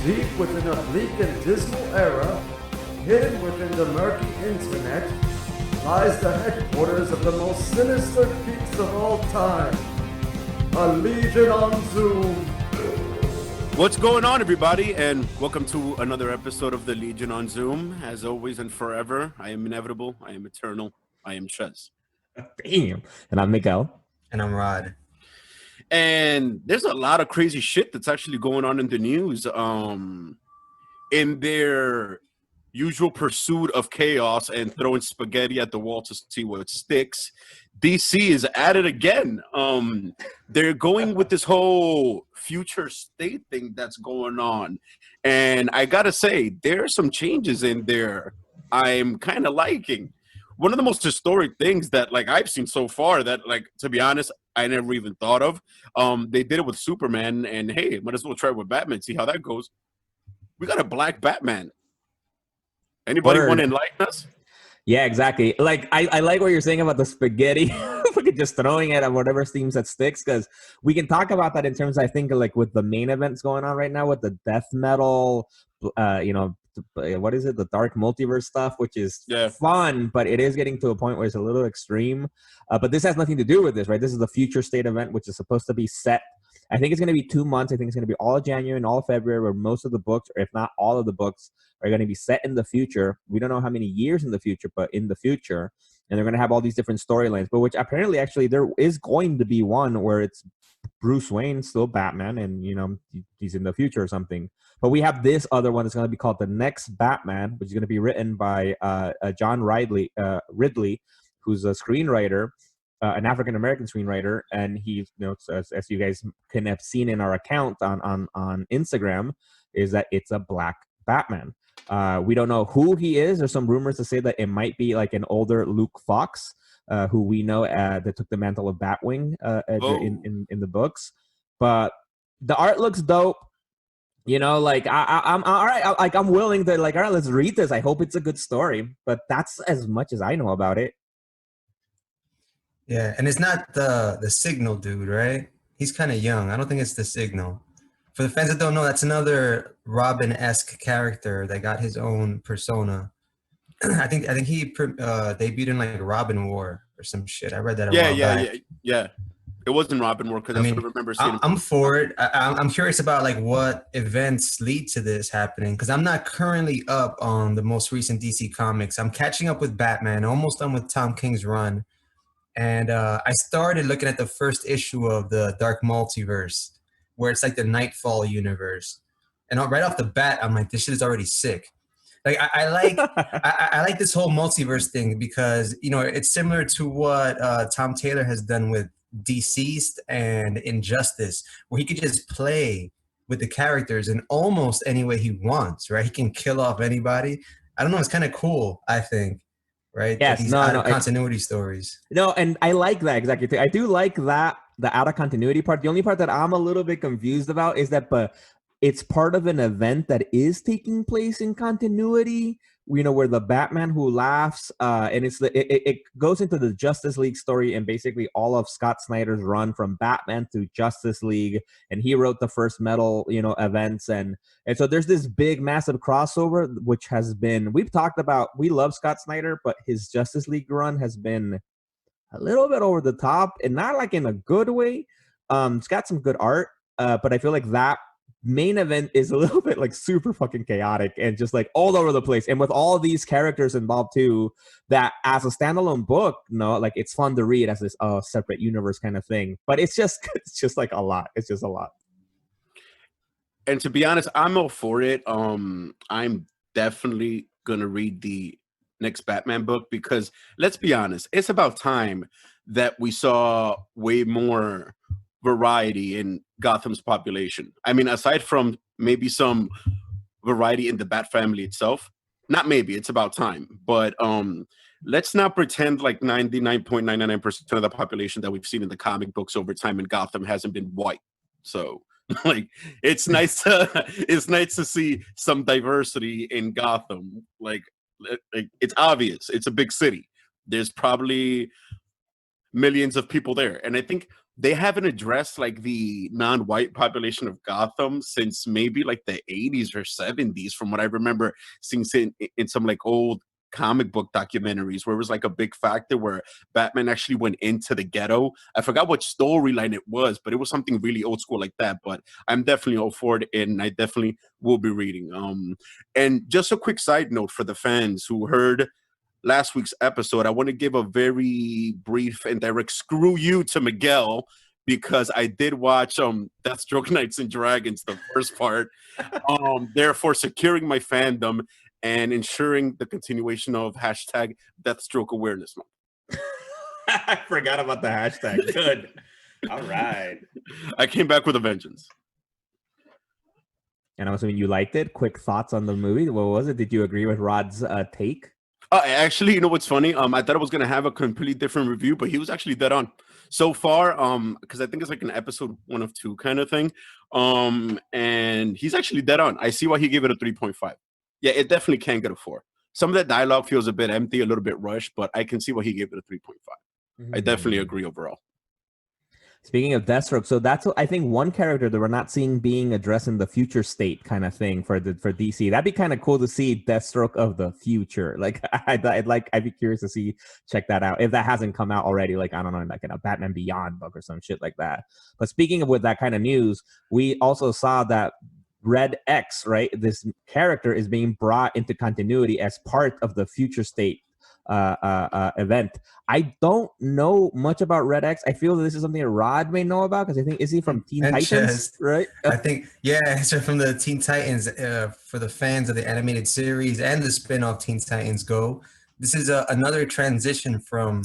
Deep within a bleak and dismal era, hidden within the murky internet, lies the headquarters of the most sinister geeks of all time. A Legion on Zoom. What's going on, everybody, and welcome to another episode of the Legion on Zoom. As always and forever, I am inevitable, I am eternal, I am Chez. Damn. And I'm Miguel. And I'm Rod. And there's a lot of crazy shit that's actually going on in the news. In their usual pursuit of chaos and throwing spaghetti at the wall to see what sticks, DC is at it again. They're going with this whole future state thing that's going on. And I gotta say, there are some changes in there I'm kind of liking. One of the most historic things that I've seen so far that to be honest, I never even thought of. They did it with Superman, and hey, might as well try it with Batman, see how that goes. We got a black Batman. Anybody want to enlighten us? Yeah, exactly. I like what you're saying about the spaghetti, just throwing it at whatever seems that sticks, because we can talk about that in terms, I think, with the main events going on right now with the death metal, what is it? The dark multiverse stuff, which is fun, but it is getting to a point where it's a little extreme. But this has nothing to do with this, right? This is the future state event, which is supposed to be set. I think it's going to be 2 months. I think it's going to be all of January and all of February, where most of the books, or if not all of the books, are going to be set in the future. We don't know how many years in the future, but in the future. And they're going to have all these different storylines, but which apparently actually there is going to be one where it's Bruce Wayne, still Batman, and, he's in the future or something. But we have this other one that's going to be called The Next Batman, which is going to be written by John Ridley, who's a screenwriter, an African-American screenwriter. And he, as you guys can have seen in our account on Instagram, is that it's a black Batman. We don't know who he is. There's some rumors to say that it might be like an older Luke Fox, who we know that took the mantle of Batwing in the books. But the art looks dope. I'm all right. I'm willing to all right, let's read this. I hope it's a good story. But that's as much as I know about it. Yeah, and it's not the Signal dude, right? He's kind of young. I don't think it's the Signal. For the fans that don't know, that's another Robin-esque character that got his own persona. I think he debuted in Robin War or some shit. I read that a while back. Yeah. It wasn't Robin War because I remember seeing it. I'm for it. I'm curious about what events lead to this happening, because I'm not currently up on the most recent DC comics. I'm catching up with Batman, almost done with Tom King's run. And I started looking at the first issue of the Dark Multiverse, where it's like the Nightfall universe. And right off the bat, I'm like, this shit is already sick. I like this whole multiverse thing because, it's similar to what Tom Taylor has done with Deceased and Injustice, where he could just play with the characters in almost any way he wants, right? He can kill off anybody. I don't know. It's kind of cool, I think. Right? Yes, these continuity stories. No, and I like that exactly. I do like that, the out of continuity part. The only part that I'm a little bit confused about is that, but it's part of an event that is taking place in continuity. Where the Batman Who Laughs, and it goes into the Justice League story and basically all of Scott Snyder's run from Batman to Justice League, and he wrote the first metal, events, and so there's this big, massive crossover, which has been, we've talked about. We love Scott Snyder, but his Justice League run has been a little bit over the top, and not in a good way. It's got some good art, but I feel like that main event is a little bit super fucking chaotic and just all over the place, and with all these characters involved too, that as a standalone book, it's fun to read as this separate universe kind of thing, but it's just a lot. It's just a lot. And to be honest, I'm all for it. I'm definitely gonna read the next Batman book because, let's be honest, it's about time that we saw way more variety in Gotham's population. I mean, aside from maybe some variety in the Bat family itself, not maybe, it's about time. But let's not pretend 99.99% of the population that we've seen in the comic books over time in Gotham hasn't been white. So it's nice to see some diversity in Gotham. It's obvious. It's a big city. There's probably millions of people there. And I think they haven't addressed like the non-white population of Gotham since maybe like the 80s or 70s, from what I remember seeing in some like old comic book documentaries, where it was like a big factor where Batman actually went into the ghetto. I forgot what storyline it was, but it was something really old school like that. But I'm definitely all for it, and I definitely will be reading. And just a quick side note for the fans who heard last week's episode, I want to give a very brief and direct screw you to Miguel, because I did watch Deathstroke Knights and Dragons, the first part, therefore securing my fandom and ensuring the continuation of hashtag Deathstroke Awareness Month. I forgot about the hashtag. Good. All right. I came back with a vengeance. And I'm assuming you liked it. Quick thoughts on the movie. What was it? Did you agree with Rod's take? Actually, you know what's funny? I thought I was gonna have a completely different review, but he was actually dead on so far. Because I think it's like an episode 1 of 2 kind of thing. And he's actually dead on. I see why he gave it a 3.5. Yeah, it definitely can get a 4. Some of that dialogue feels a bit empty, a little bit rushed, but I can see why he gave it a 3.5. I definitely agree overall. Speaking of Deathstroke, so that's what I think one character that we're not seeing being addressed in the future state kind of thing for DC. That'd be kind of cool to see Deathstroke of the future. Like I'd be curious to check that out if that hasn't come out already. Like I don't know, like in a Batman Beyond book or some shit like that. But speaking of with that kind of news, we also saw that Red X, right? This character is being brought into continuity as part of the future state event. I don't know much about Red X. I feel that this is something that Rod may know about, because I think, is he from Teen Titans, right? I think, yeah, so from the Teen Titans, for the fans of the animated series and the spin-off Teen Titans Go. This is another transition from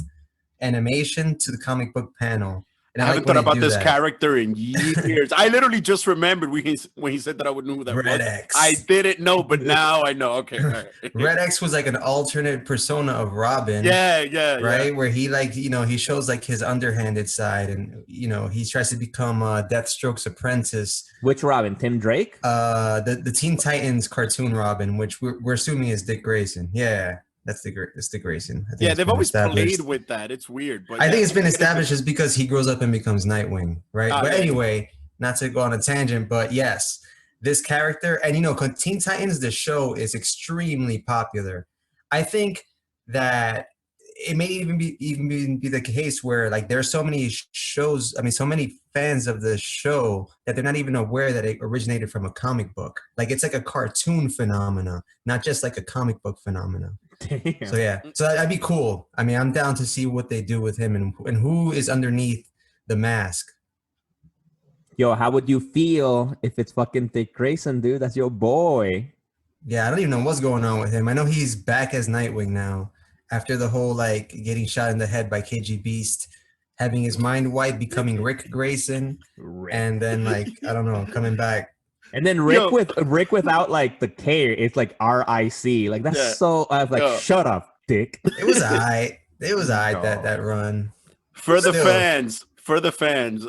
animation to the comic book panel. And I haven't thought about this character in years. I literally just remembered when he said that I would know who that Red was. X. I didn't know, but now I know. Okay. Right. Red X was like an alternate persona of Robin. Yeah. Right? Yeah. Where he he shows like his underhanded side, and he tries to become Deathstroke's apprentice. Which Robin? Tim Drake? The Teen Titans cartoon Robin, which we're assuming is Dick Grayson. Yeah. That's Dick Grayson. Yeah, they've always played with that. It's weird, but I think it's been established just because he grows up and becomes Nightwing, right? But anyway, not to go on a tangent, but yes, this character, and Teen Titans, the show, is extremely popular. I think that it may even be the case where like there's so many shows, so many fans of the show that they're not even aware that it originated from a comic book. Like it's like a cartoon phenomena, not just like a comic book phenomena. Damn. So that'd be cool. I'm down to see what they do with him and who is underneath the mask. Yo, how would you feel if it's fucking Dick Grayson, dude? That's your boy. Yeah, I don't even know what's going on with him. I know he's back as Nightwing now after the whole like getting shot in the head by KG Beast, having his mind wiped, becoming Rick Grayson, and then like I don't know, coming back. And then Rick without like the K, it's like RIC. Like that's so. I was like, shut up, Dick. It was alright. That run. For the fans,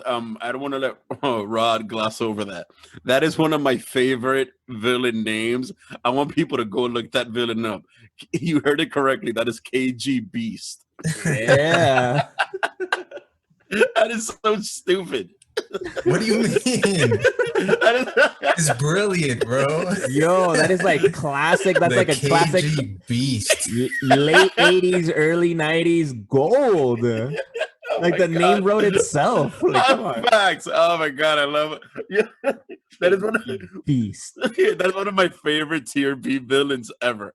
I don't want to let Rod gloss over that. That is one of my favorite villain names. I want people to go look that villain up. You heard it correctly. That is KG Beast. Yeah. That is so stupid. What do you mean? It's brilliant, bro. Yo, that is like classic. That's like a KG classic Beast. Late 80s, early 90s gold. Like the name wrote itself. Like, facts. Oh my god, I love it. Yeah. That is one of Beast. That's one of my favorite tier B villains ever.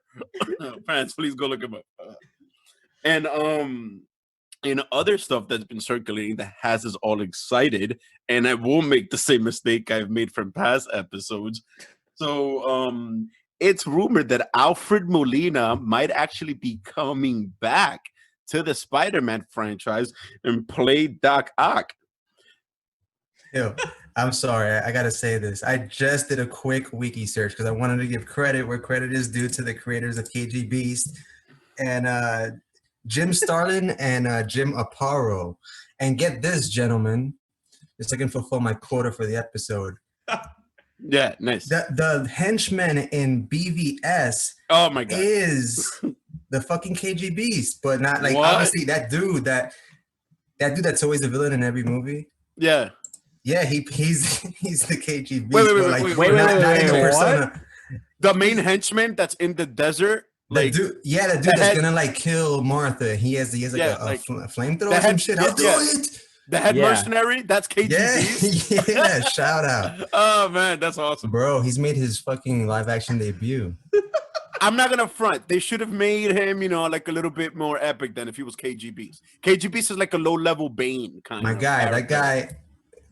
Fans, please go look him up. And in other stuff that's been circulating that has us all excited, and I won't make the same mistake I've made from past episodes. So it's rumored that Alfred Molina might actually be coming back to the Spider-Man franchise and play Doc Ock. Yo, I'm sorry, I gotta say this. I just did a quick wiki search because I wanted to give credit where credit is due to the creators of KG Beast and Jim Starlin and Jim Aparo. And get this, gentlemen, just so I can fulfill my quota for the episode. Yeah, nice. The henchman in BVS oh my god is the fucking KG Beast, but not like what? Obviously that dude that's always the villain in every movie. Yeah. Yeah, he's the KGB. Wait, not in the wait, persona. The main henchman that's in the desert. The dude that's gonna like kill Martha. He has like a flamethrower or some shit. I'll do it. The head mercenary, that's KGB. Yeah, shout out. Oh man, that's awesome. Bro, he's made his fucking live action debut. I'm not gonna front. They should have made him, like a little bit more epic than if he was KGB's. KGB's is like a low level Bane kind of. My guy,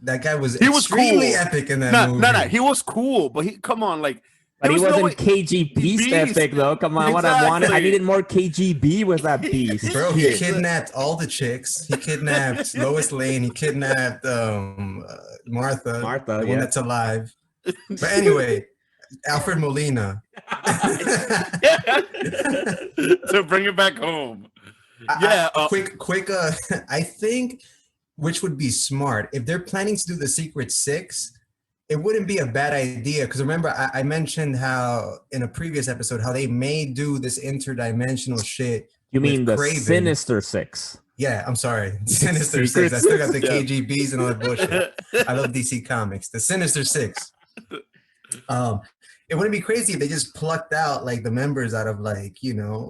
that guy was extremely extremely epic in that movie. No, he was cool, but come on, like. But he wasn't KGB's epic though. Come on, exactly. I needed more KGB with that beast. Bro, he kidnapped all the chicks. He kidnapped Lois Lane. He kidnapped Martha, the one that's alive. But anyway, Alfred Molina. So bring it back home. Quick. I think which would be smart if they're planning to do the Secret Six. It wouldn't be a bad idea because remember I mentioned how in a previous episode how they may do this interdimensional shit. You mean the Craven. Sinister Six? Yeah, I'm sorry, Sinister Six. I still got the KGBs and all that bullshit. I love DC Comics. The Sinister Six. It wouldn't be crazy if they just plucked out like the members out of like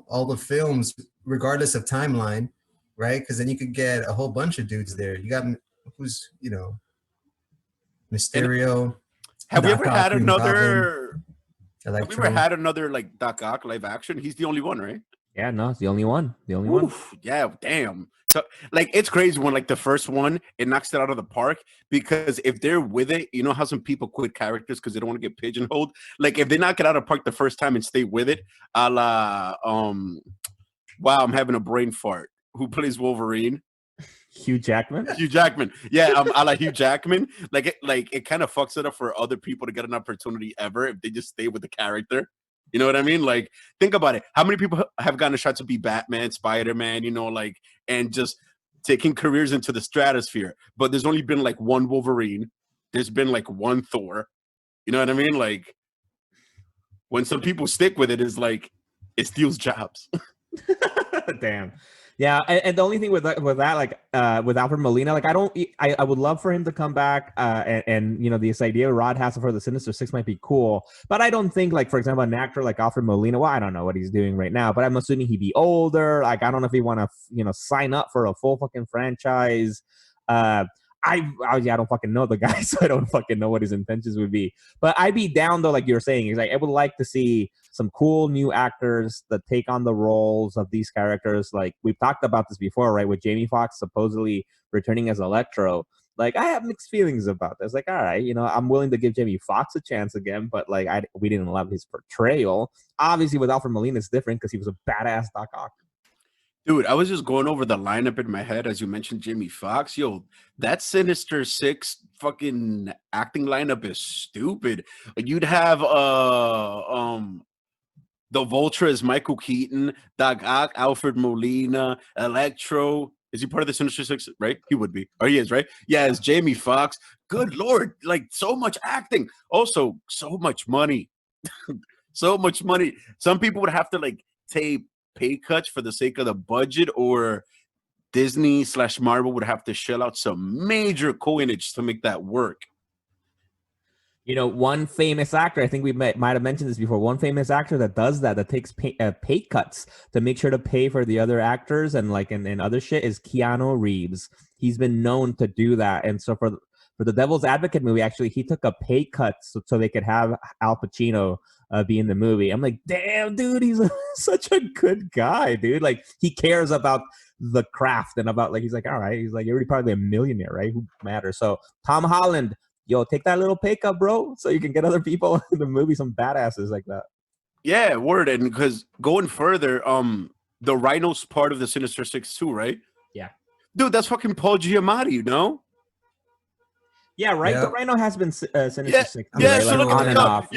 all the films, regardless of timeline, right? Because then you could get a whole bunch of dudes there. You got who's Mysterio. Have we ever had another like Doc Ock live action? He's the only one, right? Yeah, no, it's the only one. The only one. Yeah, damn. So like it's crazy when like the first one it knocks it out of the park because if they're with it, you know how some people quit characters because they don't want to get pigeonholed. Like if they knock it out of the park the first time and stay with it, a la wow, I'm having a brain fart. Who plays Wolverine? Hugh Jackman. Yeah, a la Hugh Jackman. Like it kind of fucks it up for other people to get an opportunity ever if they just stay with the character. You know what I mean? Like, think about it. How many people have gotten a shot to be Batman, Spider-Man, and just taking careers into the stratosphere? But there's only been like one Wolverine. There's been like one Thor. You know what I mean? Like, when some people stick with it, is like it steals jobs. Damn. Yeah, and the only thing with that, like with Alfred Molina, like I would love for him to come back, and this idea Rod has for the Sinister Six might be cool, but I don't think like for example an actor like Alfred Molina, well I don't know what he's doing right now, but I'm assuming he'd be older. Like I don't know if he want to sign up for a full fucking franchise. I don't fucking know the guy, so I don't fucking know what his intentions would be. But I'd be down though, like you were saying, is like I would like to see some cool new actors that take on the roles of these characters. Like we've talked about this before, right? With Jamie Foxx supposedly returning as Electro. Like I have mixed feelings about this. Like, all right, I'm willing to give Jamie Foxx a chance again, but like we didn't love his portrayal. Obviously, with Alfred Molina, it's different because he was a badass Doc Ock. Dude, I was just going over the lineup in my head as you mentioned Jamie Foxx. Yo, that Sinister Six fucking acting lineup is stupid. Like you'd have the Vulture is Michael Keaton, Doc Ock, Alfred Molina, Electro. Is he part of the Sinister Six? Right? He would be. Or he is, right? Yeah, it's Jamie Foxx. Good Lord. Like so much acting. Also, so much money. So much money. Some people would have to like take pay cuts for the sake of the budget, or Disney/Marvel would have to shell out some major coinage to make that work. One famous actor, I think we might have mentioned this before, one famous actor that does that takes pay cuts to make sure to pay for the other actors and like and other shit is Keanu Reeves. He's been known to do that. And so for the Devil's Advocate movie, actually, he took a pay cut so they could have Al Pacino be in the movie. I'm like, damn, dude, he's such a good guy, dude. Like, he cares about the craft and about, like, he's like, all right, he's like, you're already probably a millionaire, right? Who matters? So, Tom Holland, yo, take that little pay cut, bro, so you can get other people in the movie, some badasses like that. Yeah, word. And because going further, the Rhino's part of the Sinister Six too, right? Yeah. Dude, that's fucking Paul Giamatti, Yeah, right. Yeah. The Rhino has been Sinister Six. Yeah, right? so Like, look on at and off.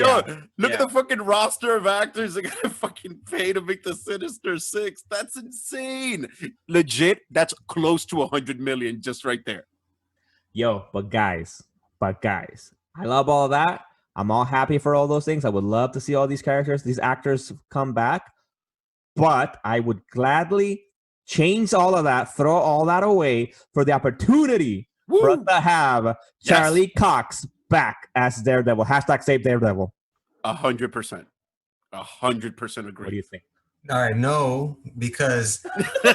Look at the fucking roster of actors that got fucking pay to make the Sinister Six. That's insane. Legit, that's close to 100 million just right there. Yo, but guys, I love all of that. I'm all happy for all those things. I would love to see all these characters, these actors come back, but I would gladly change all of that, throw all that away for the opportunity for us Woo! to have Yes. Charlie Cox back as Daredevil. Hashtag save Daredevil. 100%. 100% What do agree. you think? All right, no, because Wow.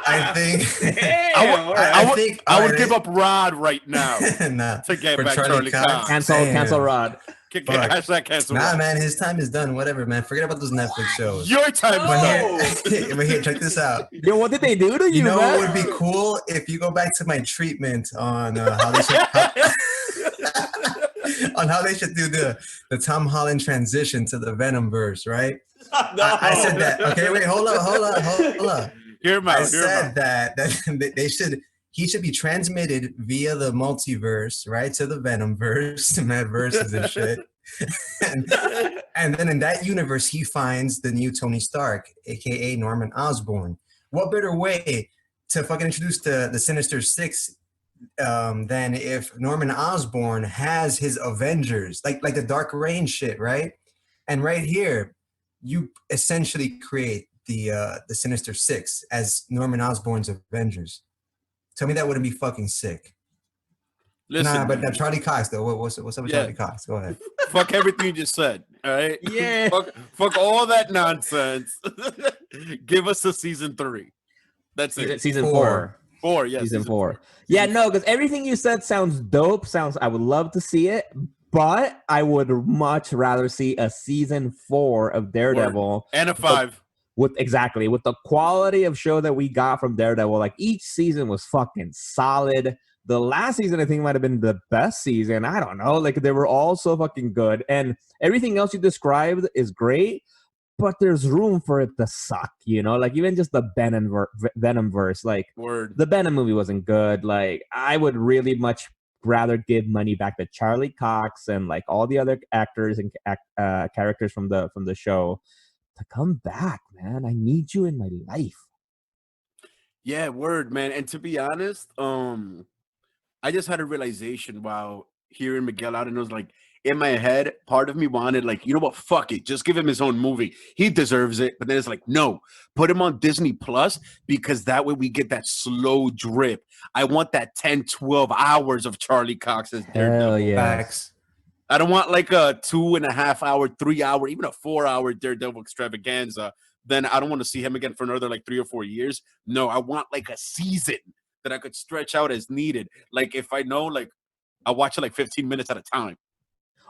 I think Damn, all right. I would all give right, up Rod right now nah, to get for back Charlie Cox. Cancel Damn. Rod. Fuck. Hashtag cancel Nah, Rod. man, his time is done. Whatever, man. Forget about those Netflix shows. Your time No. is done. But here, check this out. Yo, what did they do to you, You know man? what would be cool if you go back to my treatment on how they should on how they should do the Tom Holland transition to the Venomverse, right? I said that. Okay, wait, hold up. Hear him out. I said that he should be transmitted via the multiverse, right, to the Venomverse, Madverses and shit. and then in that universe, he finds the new Tony Stark, aka Norman Osborn. What better way to fucking introduce the Sinister Six than if Norman Osborn has his Avengers, like the Dark Reign shit, right? And right here, you essentially create the Sinister Six as Norman Osborn's Avengers. Tell me that wouldn't be fucking sick. Listen, But Charlie Cox though. What's up with Charlie Cox? Go ahead. fuck everything you just said. All right. Yeah. fuck all that nonsense. Give us a season 3. That's it. Season 4. 4. Yeah. Season 4. Yeah, no, because everything you said sounds dope. I would love to see it, but I would much rather see a season 4 of Daredevil And a 5. with the quality of show that we got from Daredevil. Like each season was fucking solid. The last season I think might have been the best season. I don't know. Like they were all so fucking good, and everything else you described is great. But there's room for it to suck, you know? Like, even just the Venomverse, like, Word. the Venom movie wasn't good. Like, I would really much rather give money back to Charlie Cox and, like, all the other actors and characters from the show to come back, man. I need you in my life. Yeah, word, man. And to be honest, I just had a realization while hearing Miguel out, and it was like, in my head, part of me wanted, like, you know what, fuck it, just give him his own movie. He deserves it. But then it's like, no, put him on Disney Plus, because that way we get that slow drip. I want that 10, 12 hours of Charlie Cox's Daredevil. Hell yeah. Facts. I don't want like a 2.5 hour, 3 hour, even a 4 hour Daredevil extravaganza. Then I don't want to see him again for another like 3 or 4 years. No, I want like a season that I could stretch out as needed. Like if I know, like I watch it like 15 minutes at a time.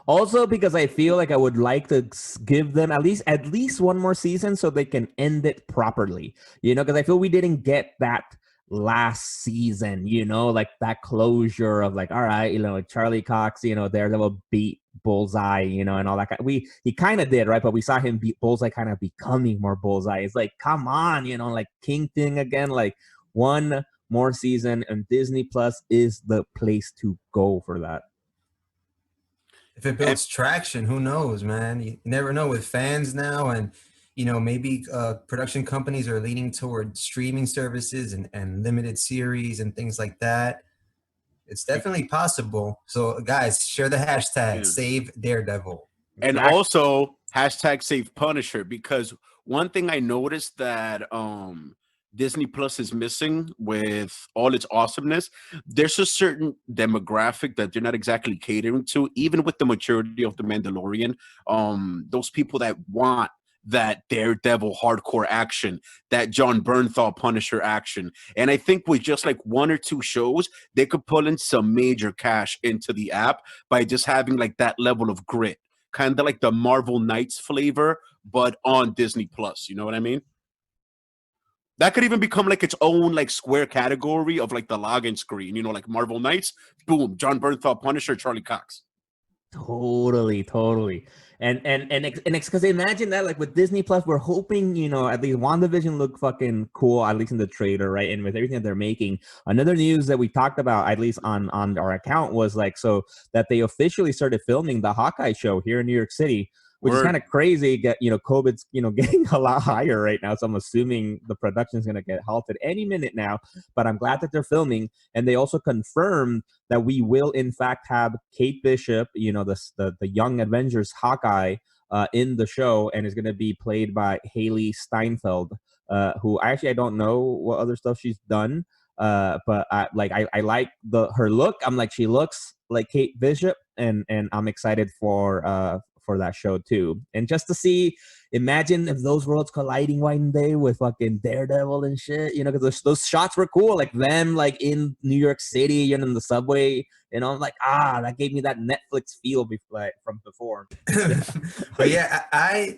Also, because I feel like I would like to give them at least one more season so they can end it properly. You know, because I feel we didn't get that last season, you know, like that closure of like, all right, you know, Charlie Cox, you know, Daredevil beat Bullseye, you know, and all that. He kind of did, right? But we saw him beat Bullseye kind of becoming more Bullseye. It's like, come on, you know, like King Thing again, like one more season, and Disney Plus is the place to go for that. If it builds traction, who knows, man? You never know with fans now, and you know, maybe production companies are leaning toward streaming services and limited series and things like that. It's definitely possible. So, guys, share the hashtag Save Daredevil. And also hashtag Save Punisher, because one thing I noticed that Disney Plus is missing with all its awesomeness, there's a certain demographic that they're not exactly catering to, even with the maturity of The Mandalorian. Those people that want that Daredevil hardcore action, that John Bernthal Punisher action. And I think with just like 1 or 2 shows, they could pull in some major cash into the app by just having like that level of grit, kind of like the Marvel Knights flavor, but on Disney Plus. You know what I mean? That could even become like its own like square category of like the login screen, you know, like Marvel Knights, boom, John Bernthal Punisher, Charlie Cox. Totally. And because imagine that, like with Disney Plus, we're hoping, you know, at least WandaVision look fucking cool, at least in the trailer, right? And with everything that they're making. Another news that we talked about, at least on our account, was like, so that they officially started filming the Hawkeye show here in New York City, which is kind of crazy. You know, COVID's, you know, getting a lot higher right now. So I'm assuming the production is going to get halted any minute now, but I'm glad that they're filming. And they also confirmed that we will in fact have Kate Bishop, you know, the Young Avengers Hawkeye in the show, and is going to be played by Haley Steinfeld, who actually I don't know what other stuff she's done. But I like her look. I'm like, she looks like Kate Bishop, and I'm excited for that show too. And just to see, imagine if those worlds colliding one day with fucking Daredevil and shit, because those shots were cool, like them like in New York City and in the subway. I'm like, that gave me that Netflix feel from before. But yeah, I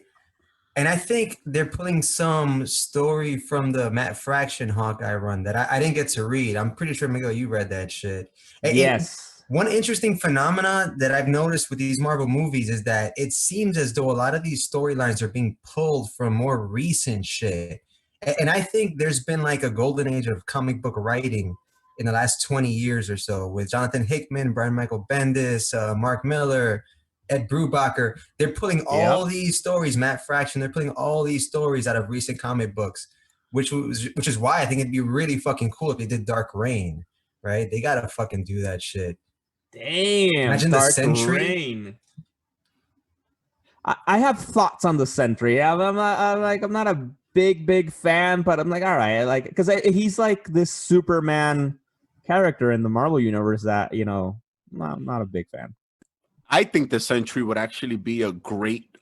think they're pulling some story from the Matt Fraction Hawkeye run that I didn't get to read. I'm pretty sure, Miguel, you read that shit. Yes. One interesting phenomena that I've noticed with these Marvel movies is that it seems as though a lot of these storylines are being pulled from more recent shit. And I think there's been like a golden age of comic book writing in the last 20 years or so with Jonathan Hickman, Brian Michael Bendis, Mark Miller, Ed Brubaker. They're pulling all these stories, Matt Fraction, they're pulling all these stories out of recent comic books, which is why I think it'd be really fucking cool if they did Dark Reign, right? They gotta fucking do that shit. Damn, imagine Dark the Sentry. Reign. I have thoughts on the Sentry. I'm not a big fan, but I'm like, all right, like, because he's like this Superman character in the Marvel universe that not a big fan. I think the Sentry would actually be a great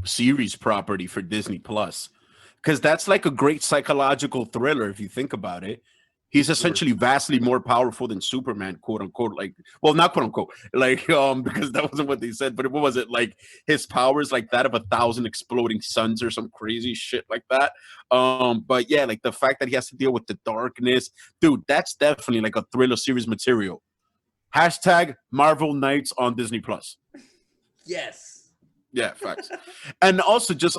series property for Disney Plus, because that's like a great psychological thriller if you think about it. He's essentially vastly more powerful than Superman, quote unquote. Like, well, not quote unquote, like because that wasn't what they said, but what was it? Like his powers like that of 1,000 exploding suns or some crazy shit like that. But yeah, like the fact that he has to deal with the darkness, dude, that's definitely like a thriller series material. Hashtag Marvel Nights on Disney Plus. Yes. Yeah, facts. And also just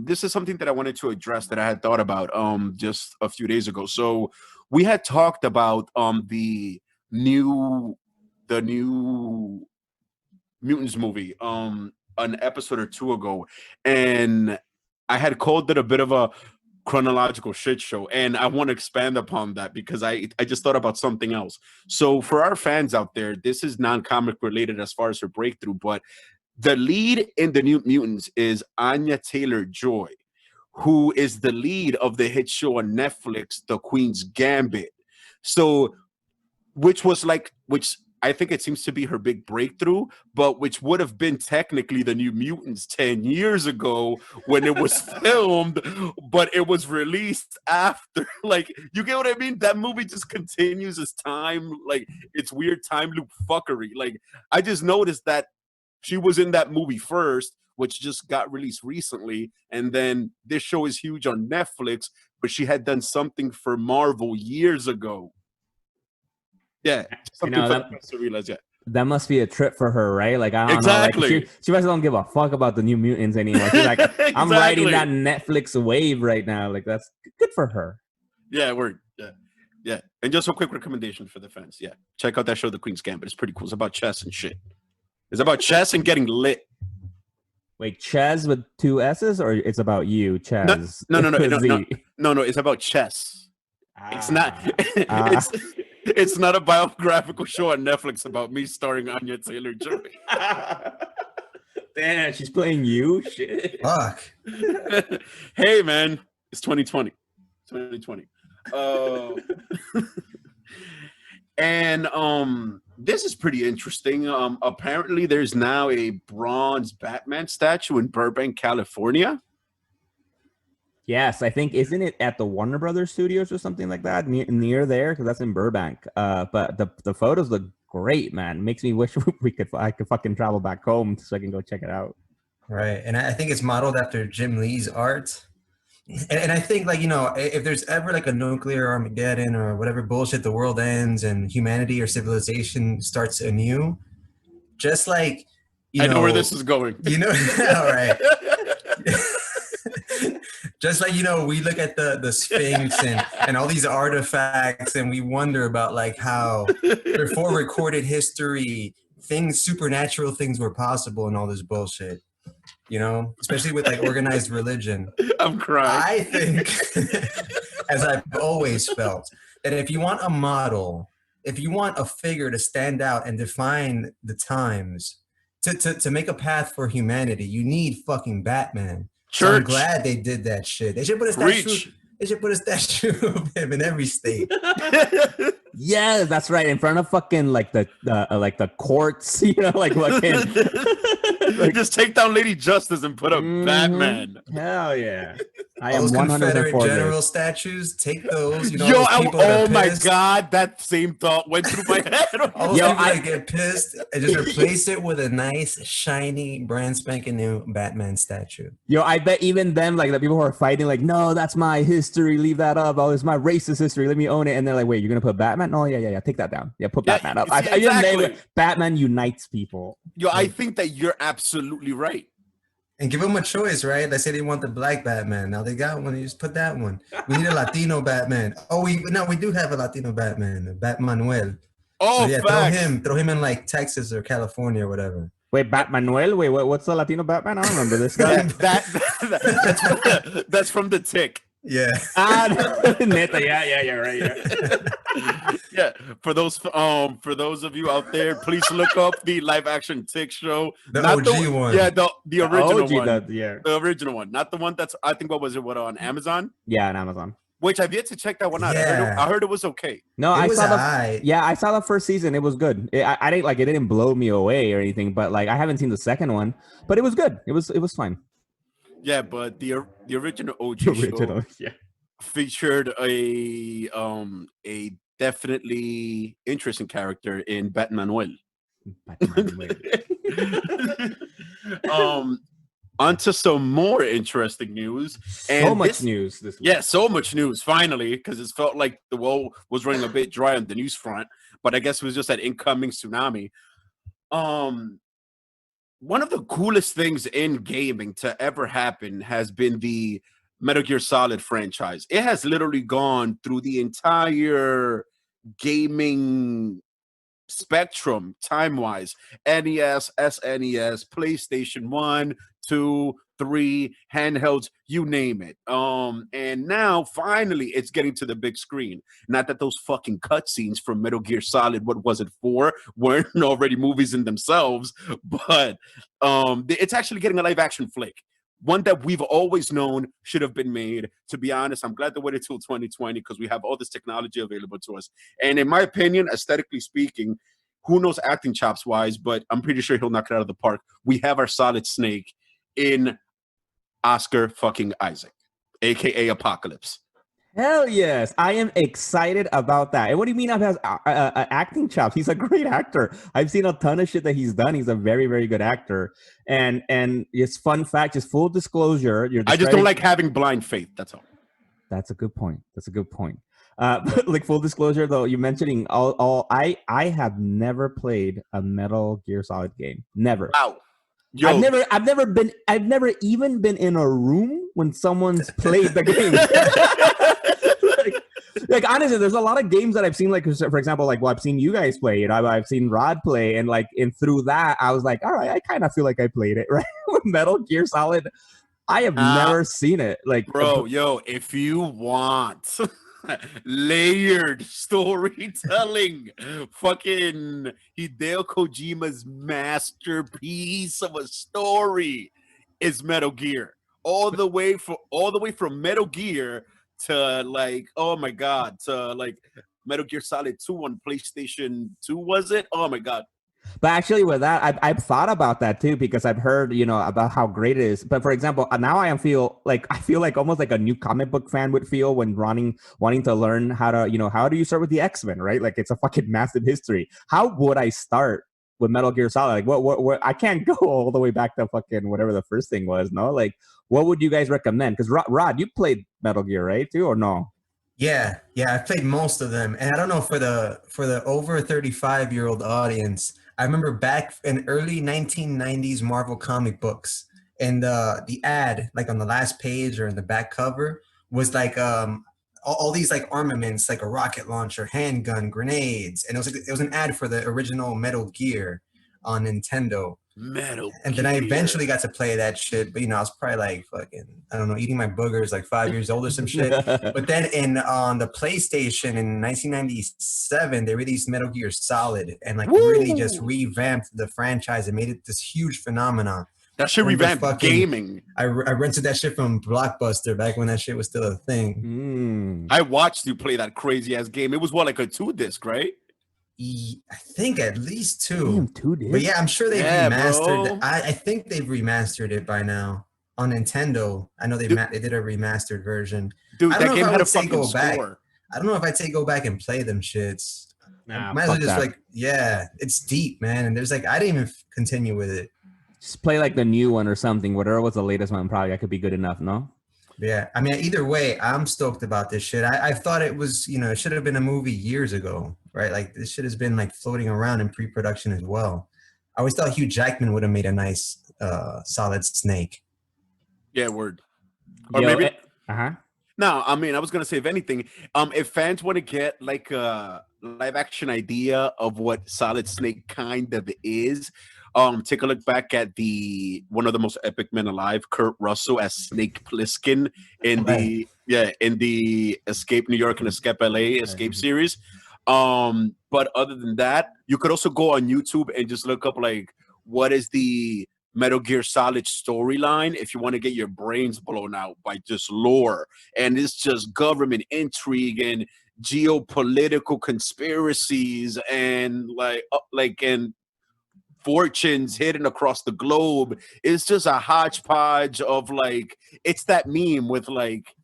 this is something that I wanted to address that I had thought about just a few days ago. So we had talked about the new Mutants movie an episode or two ago, and I had called it a bit of a chronological shit show, and I want to expand upon that because I just thought about something else. So for our fans out there, this is non-comic related as far as her breakthrough, but the lead in the New Mutants is Anya Taylor-Joy, who is the lead of the hit show on Netflix, The Queen's Gambit. So which I think it seems to be her big breakthrough, but which would have been technically the New Mutants 10 years ago when it was filmed, but it was released after. Like, you get what I mean? That movie just continues as time, like, it's weird time loop fuckery. Like, I just noticed that she was in that movie first, which just got released recently, and then this show is huge on Netflix, but she had done something for Marvel years ago. Yeah, something for us to realize. Yeah, that must be a trip for her, right? Like, I don't exactly. know. Like, she must don't give a fuck about the New Mutants anymore. She's like, exactly. I'm riding that Netflix wave right now. Like, that's good for her. Yeah, yeah. And just a quick recommendation for the fans. Yeah, check out that show, The Queen's Gambit. It's pretty cool. It's about chess and shit. It's about chess and getting lit. Wait, Chess with 2 S's, or it's about you, Chess? No. It's about chess. It's not. It's not a biographical show on Netflix about me starring Anya Taylor-Joy. Damn, she's playing you? Shit. Fuck. Hey, man. It's 2020. And this is pretty interesting. Apparently, there's now a bronze Batman statue in Burbank, California. Yes, I think, isn't it at the Warner Brothers Studios or something like that, near there? Because that's in Burbank. But the photos look great, man. Makes me wish I could fucking travel back home so I can go check it out. Right, and I think it's modeled after Jim Lee's art. And I think, like, if there's ever like a nuclear Armageddon or whatever bullshit, the world ends and humanity or civilization starts anew, just like, I know where this is going. All right. Just like, we look at the Sphinx and all these artifacts, and we wonder about like how before recorded history, supernatural things were possible and all this bullshit, especially with like organized religion. I'm crying. I think, as I've always felt, that if you want a model, if you want a figure to stand out and define the times, to make a path for humanity, you need fucking Batman. Church. So I'm glad they did that shit. They should put a statue. They should put a statue of him in every state. Yeah, that's right. In front of fucking like the courts, like fucking like, Just take down Lady Justice and put up Batman. Hell yeah. I All am those 100% Confederate for general this. statues, take those. Yo, those people that oh are my pissed, god, that same thought went through my head. all those Yo, people that get pissed and just replace it with a nice, shiny, brand spanking new Batman statue. Yo, I bet even them, like the people who are fighting, like, no, that's my history. Leave that up. Oh, it's my racist history. Let me own it. And they're like, wait, you're gonna put Batman? Oh, yeah. Take that down. Yeah, put Batman up. See, exactly. Batman unites people. Yo, I think that you're absolutely right. And give them a choice, right? They say they want the black Batman. Now they got one. You just put that one. We need a Latino Batman. Oh, we do have a Latino Batman, Batmanuel. Oh, so yeah, facts. throw him in like Texas or California or whatever. Wait, Batmanuel? Wait, what's the Latino Batman? I don't remember this guy. That's from The Tick. Yeah. Neta, yeah, right. Yeah. Yeah. For those of you out there, please look up the live action Tick show. The not OG one. Yeah, the original OG, one. The original one, not the one that's I think what was it? What on Amazon? Yeah, on Amazon. Which I've yet to check that one out. Yeah. I heard it was okay. No, I saw the first season. It was good. I didn't like it. Didn't blow me away or anything. But like I haven't seen the second one. But it was good. It was fine. Yeah, but the original OG Original, show yeah. featured a definitely interesting character in Batmanuel. Onto some more interesting news. So much news this week. Yeah, so much news, finally, because it felt like the well was running a bit dry on the news front, but I guess it was just that incoming tsunami. One of the coolest things in gaming to ever happen has been the Metal Gear Solid franchise. It has literally gone through the entire gaming spectrum time-wise. NES, SNES, PlayStation 1, 2, 3, handhelds, you name it. And now finally it's getting to the big screen. Not that those fucking cutscenes from Metal Gear Solid, what was it for, weren't already movies in themselves, but it's actually getting a live action flick. One that we've always known should have been made. To be honest, I'm glad they waited till 2020 because we have all this technology available to us. And in my opinion, aesthetically speaking, who knows acting chops wise, but I'm pretty sure he'll knock it out of the park. We have our Solid Snake in Oscar fucking Isaac, aka Apocalypse. Hell yes, I am excited about that. And what do you mean he has acting chops? He's a great actor. I've seen a ton of shit that he's done. He's a very, very good actor. And it's fun fact, just full disclosure. I just don't like having blind faith. That's all. That's a good point. But like full disclosure though, you're mentioning I have never played a Metal Gear Solid game. Never. Wow. Yo. I've never even been in a room when someone's played the game. like honestly, there's a lot of games that I've seen, like for example, like I've seen you guys play it, I've seen Rod play, and through that I was like, all right, I kind of feel like I played it, right? With Metal Gear Solid, I have never seen it. Like, bro, yo, if you want layered storytelling, fucking Hideo Kojima's masterpiece of a story is Metal Gear. All the way from Metal Gear to like, oh my god, to like Metal Gear Solid 2 on PlayStation 2, was it? Oh my god. But actually with that, I've thought about that too, because I've heard, about how great it is. But for example, now I feel like almost like a new comic book fan would feel when wanting to learn how to, how do you start with the X-Men, right? Like it's a fucking massive history. How would I start with Metal Gear Solid? Like what I can't go all the way back to fucking whatever the first thing was, no? Like what would you guys recommend? Because Rod, you played Metal Gear, right, too, or no? Yeah, I've played most of them. And I don't know, for the over 35-year-old audience, I remember back in early 1990s Marvel comic books, and the ad, like on the last page or in the back cover, was like all these like armaments, like a rocket launcher, handgun, grenades, and it was an ad for the original Metal Gear on Nintendo. And then I eventually got to play that shit, but I was probably like fucking, I don't know, eating my boogers, like 5 years old or some shit. But then on the PlayStation in 1997, they released Metal Gear Solid and like really just revamped the franchise and made it this huge phenomenon. That shit Remember revamped fucking- gaming. I rented that shit from Blockbuster back when that shit was still a thing. Mm. I watched you play that crazy ass game. It was what, like a 2-disc, right? I think at least 2. Damn, 2 discs. But yeah, I'm sure they've Yeah, remastered. bro. I think they've remastered it by now on Nintendo. I know they did a remastered version. Dude, I don't that know game if I had a would say fucking go back. score. I don't know if I'd say go back and play them shits. Nah, Might as well fuck just that. like, yeah, it's deep, man. And there's like, I didn't even continue with it. Just play like the new one or something. Whatever was the latest one, probably that could be good enough. No. Yeah, I mean, either way, I'm stoked about this shit. I thought it was, it should have been a movie years ago, right? Like this shit has been like floating around in pre-production as well. I always thought Hugh Jackman would have made a nice, Solid Snake. Yeah, word. Or Yo, maybe. Uh-huh. No, I mean, I was gonna say, if anything, if fans want to get like a live action idea of what Solid Snake kind of is, take a look back at one of the most epic men alive, Kurt Russell as Snake Plissken in the Escape New York and Escape LA Escape series. But other than that, you could also go on YouTube and just look up like what is the Metal Gear Solid storyline if you want to get your brains blown out by just lore, and it's just government intrigue and geopolitical conspiracies and and fortunes hidden across the globe. It's just a hodgepodge of like, it's that meme with like,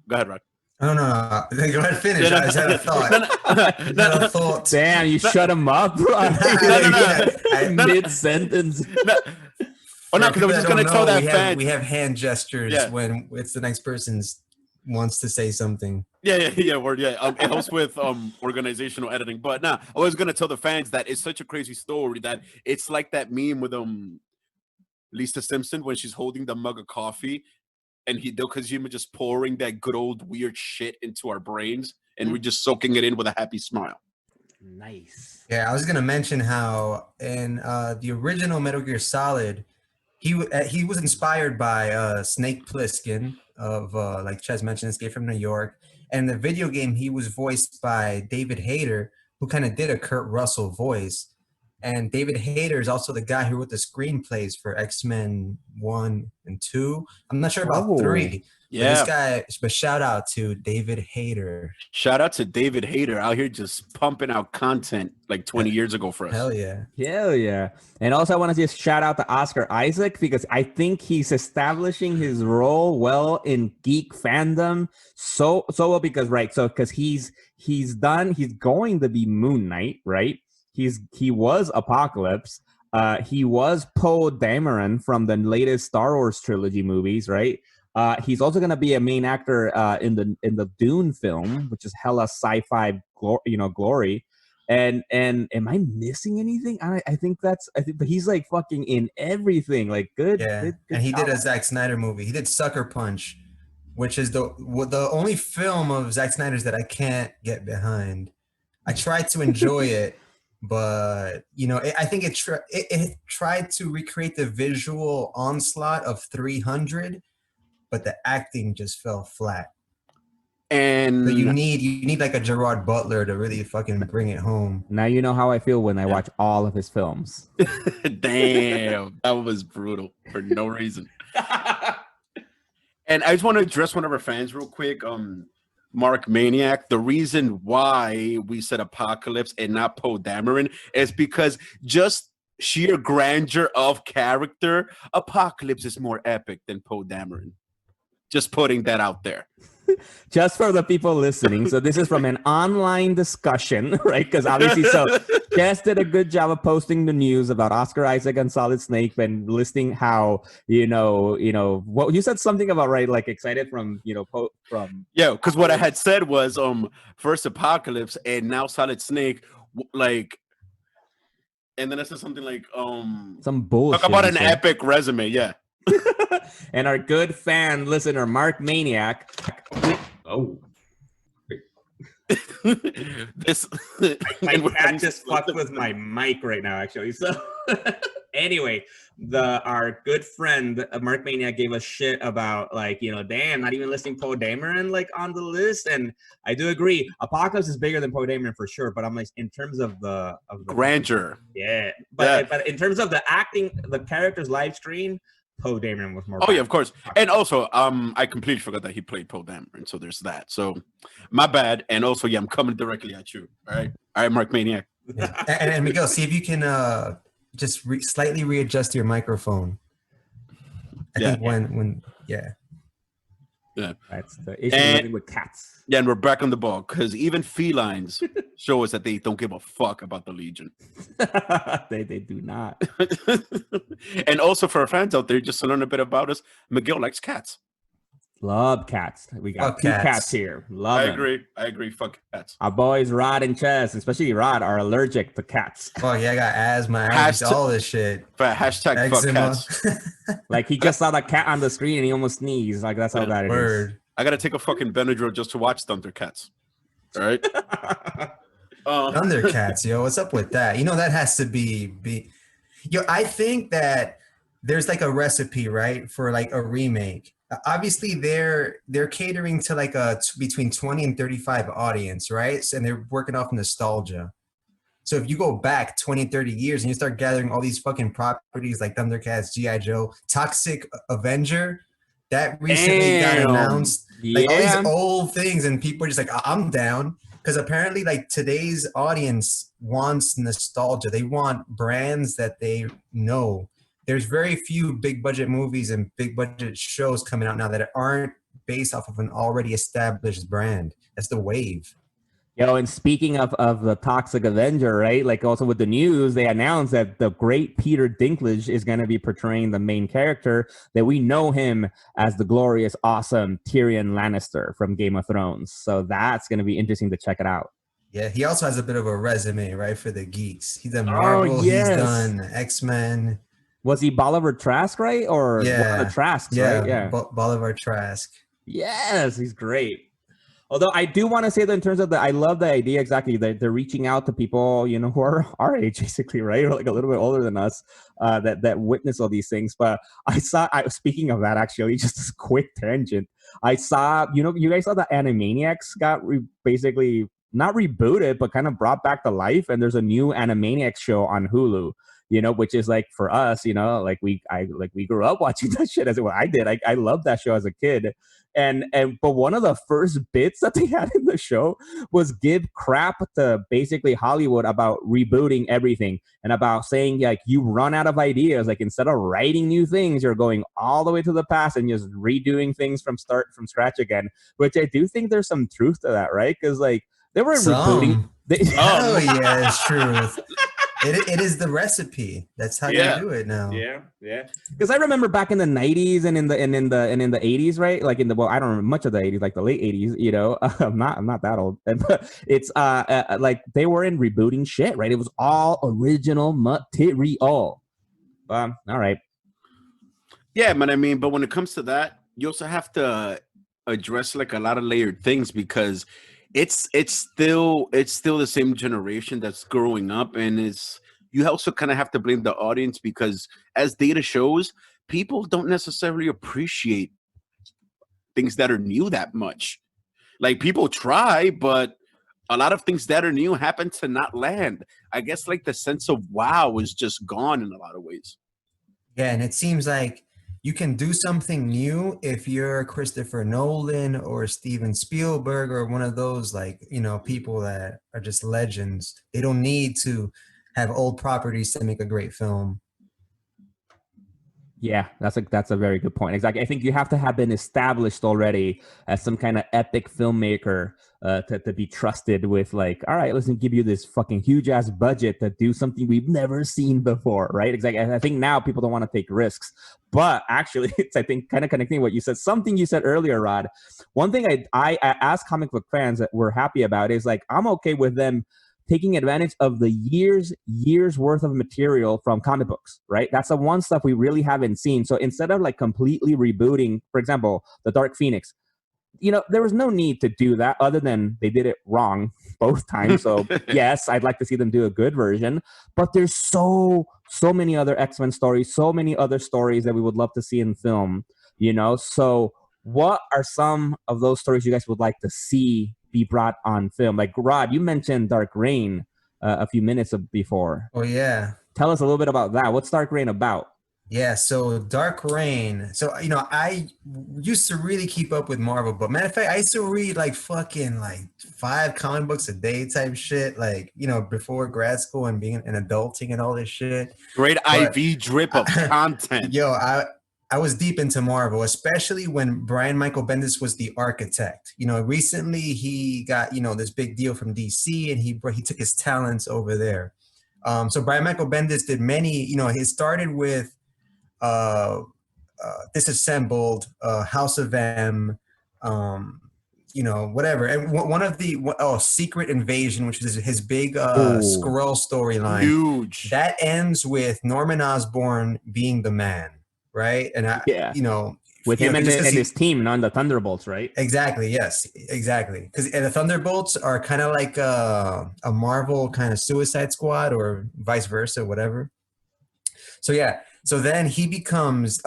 go ahead, Rod. No. Go ahead, finish. I just had a thought. Damn, you shut him up, bro. Mid sentence. Oh no, because I was just gonna tell that fan. We have hand gestures when it's the next person's wants to say something. Yeah, word, yeah. It helps with organizational editing. But nah, I was gonna tell the fans that it's such a crazy story that it's like that meme with Lisa Simpson when she's holding the mug of coffee and Hideo Kojima just pouring that good old weird shit into our brains and we're just soaking it in with a happy smile. Nice. Yeah, I was gonna mention how in the original Metal Gear Solid, he was inspired by Snake Plissken of like Ches mentioned, Escape from New York, and the video game he was voiced by David Hayter, who kind of did a Kurt Russell voice. And David Hayter is also the guy who wrote the screenplays for X-Men 1 and 2. I'm not sure about 3. Yeah. But this guy, but shout out to David Hayter. Shout out to David Hayter out here just pumping out content like 20 years ago for us. Hell yeah. Hell yeah. And also I want to just shout out to Oscar Isaac because I think he's establishing his role well in geek fandom. So well because he's going to be Moon Knight, right? He was Apocalypse. He was Poe Dameron from the latest Star Wars trilogy movies, right? He's also going to be a main actor in the Dune film, which is hella sci-fi glory. And am I missing anything? I think but he's like fucking in everything. Like good. Yeah. Good And he job. did a Zack Snyder movie. He did Sucker Punch, which is the only film of Zack Snyder's that I can't get behind. I tried to enjoy it. But I think it tried to recreate the visual onslaught of 300, but the acting just fell flat. And so you need like a Gerard Butler to really fucking bring it home. Now you know how I feel when I watch all of his films. Damn, that was brutal for no reason. And I just want to address one of our fans real quick. Mark Maniac, the reason why we said Apocalypse and not Poe Dameron is because just sheer grandeur of character, Apocalypse is more epic than Poe Dameron. Just putting that out there. Just for the people listening. So this is from an online discussion, right? Because obviously, Jess did a good job of posting the news about Oscar Isaac and Solid Snake and listing how, what you said something about, right? Like excited from. Yeah, because what I had said was first Apocalypse and now Solid Snake, like, and then I said something like some bullshit. Talk about an epic resume, yeah. And our good fan listener Mark Maniac. This my cat just fucked with my mic right now, actually. So anyway, our good friend Mark Maniac gave us shit about like, damn, not even listing Poe Dameron like on the list, and I do agree. Apocalypse is bigger than Poe Dameron for sure, but I'm like in terms of the grandeur. Yeah, but in terms of the acting, the character's live screen, Poe Dameron was more. Oh yeah, of course. And also, I completely forgot that he played Poe Dameron, so there's that. So, my bad. And also, yeah, I'm coming directly at you. All right, Mark Maniac. Yeah. And Miguel, see if you can just slightly readjust your microphone. I think when yeah. That's the issue living with cats. Yeah, and we're back on the ball because even felines show us that they don't give a fuck about the Legion. they do not. And also for our fans out there, just to learn a bit about us, Miguel likes cats. Love cats. We got two cats here. Love them. I agree. Fuck cats. Our boys Rod and Chess, especially Rod, are allergic to cats. Oh yeah, I got asthma, allergies, all this shit. Hashtag Eczema. fuck cats. Like he just saw the cat on the screen and he almost sneezed. Like that's how bad it is. I gotta take a fucking Benadryl just to watch Thundercats. All right. Thundercats, yo, what's up with that? That has to be. Yo, I think that there's like a recipe, right, for like a remake. Obviously, they're catering to like a between 20 and 35 audience, right? And they're working off nostalgia. So if you go back 20, 30 years and you start gathering all these fucking properties like Thundercats, G.I. Joe, Toxic Avenger, that recently got announced. Like all these old things, and people are just like, I'm down. Because apparently, like today's audience wants nostalgia. They want brands that they know. There's very few big budget movies and big budget shows coming out now that aren't based off of an already established brand. That's the wave. And speaking of the Toxic Avenger, right? Like also with the news, they announced that the great Peter Dinklage is going to be portraying the main character, that we know him as the glorious, awesome Tyrion Lannister from Game of Thrones. So that's going to be interesting to check it out. Yeah, he also has a bit of a resume, right, for the geeks. He's done Marvel, he's done X-Men. Was he Bolivar Trask, right? Or one of the Trasks, right? Yeah, Bolivar Trask. Yes, he's great. Although I do want to say that in terms of I love the idea exactly that they're reaching out to people, who are our age, basically, right? Or like a little bit older than us, that witness all these things. But speaking of that, actually, just this quick tangent. I saw, you guys saw the Animaniacs got basically not rebooted, but kind of brought back to life. And there's a new Animaniacs show on Hulu. Which is like for us, like we grew up watching that shit I did. I loved that show as a kid. But one of the first bits that they had in the show was give crap to basically Hollywood about rebooting everything and about saying like you run out of ideas. Like instead of writing new things, you're going all the way to the past and just redoing things from scratch again, which I do think there's some truth to that, right? Because like they were rebooting. Oh yeah, it's true. It is the recipe. That's how you do it now. Yeah. Because I remember back in the 90s and in the 80s, right? Like I don't remember much of the 80s, like the late 80s. I'm not that old. But it's like they were in rebooting shit, right? It was all original material. All right. Yeah, man. But when it comes to that, you also have to address like a lot of layered things because it's still the same generation that's growing up, and you also kind of have to blame the audience because as data shows, people don't necessarily appreciate things that are new that much. Like people try, but a lot of things that are new happen to not land. I guess like the sense of wow is just gone in a lot of ways. Yeah, and it seems like you can do something new if you're Christopher Nolan or Steven Spielberg or one of those people that are just legends. They don't need to have old properties to make a great film. Yeah, that's a very good point. Exactly. I think you have to have been established already as some kind of epic filmmaker to be trusted with like, all right, listen, give you this fucking huge ass budget to do something we've never seen before, right? Exactly. I think now people don't want to take risks, but actually it's, I think, kind of connecting what you said, something you said earlier, Rod. One thing I ask comic book fans that we're happy about is like, I'm okay with them taking advantage of the years worth of material from comic books, right? That's the one stuff we really haven't seen. So instead of like completely rebooting, for example, the Dark Phoenix, there was no need to do that other than they did it wrong both times. So yes, I'd like to see them do a good version, but there's so many other X-Men stories, so many other stories that we would love to see in film, So what are some of those stories you guys would like to see be brought on film? Like Rod, you mentioned Dark Reign a few minutes before. Oh yeah. Tell us a little bit about that. What's Dark Reign about? Yeah, so Dark Reign. So, I used to really keep up with Marvel, but matter of fact, I used to read like fucking like 5 comic books a day type shit, like, before grad school and being an adulting and all this shit. Great But IV drip of content. Yo, I was deep into Marvel, especially when Brian Michael Bendis was the architect. Recently he got, this big deal from DC and he took his talents over there. So Brian Michael Bendis did many, he started with Disassembled, House of M, whatever. And one of the Secret Invasion, which is his big Skrull storyline. Huge. That ends with Norman Osborn being the man, right? And with him and his team, not the Thunderbolts, right? Exactly. Yes. Exactly. Because the Thunderbolts are kind of like a Marvel kind of Suicide Squad or vice versa, whatever. So yeah. So then he becomes,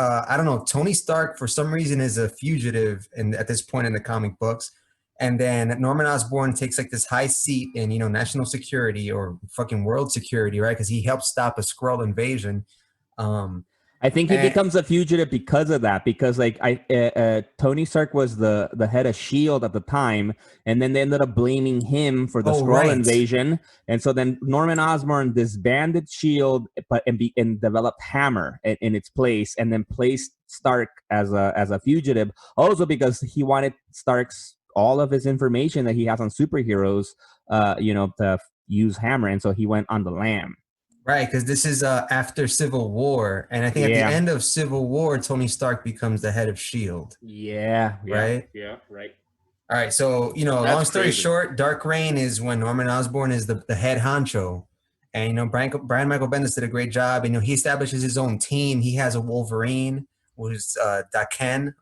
Tony Stark for some reason is a fugitive at this point in the comic books. And then Norman Osborn takes like this high seat in, national security or fucking world security, right? Because he helped stop a Skrull invasion. I think he becomes a fugitive because of that. Because Tony Stark was the head of S.H.I.E.L.D. at the time, and then they ended up blaming him for the Skrull invasion. And so then Norman Osborn disbanded S.H.I.E.L.D. and developed Hammer in its place, and then placed Stark as a fugitive. Also because he wanted Stark's all of his information that he has on superheroes, to use Hammer, and so he went on the lam. Right, because this is after Civil War, and I think at the end of Civil War, Tony Stark becomes the head of S.H.I.E.L.D. Yeah. Right? Yeah, right. All right, so, long story short, Dark Reign is when Norman Osborn is the head honcho. And, Brian Michael Bendis did a great job. He establishes his own team. He has a Wolverine, who's Daken,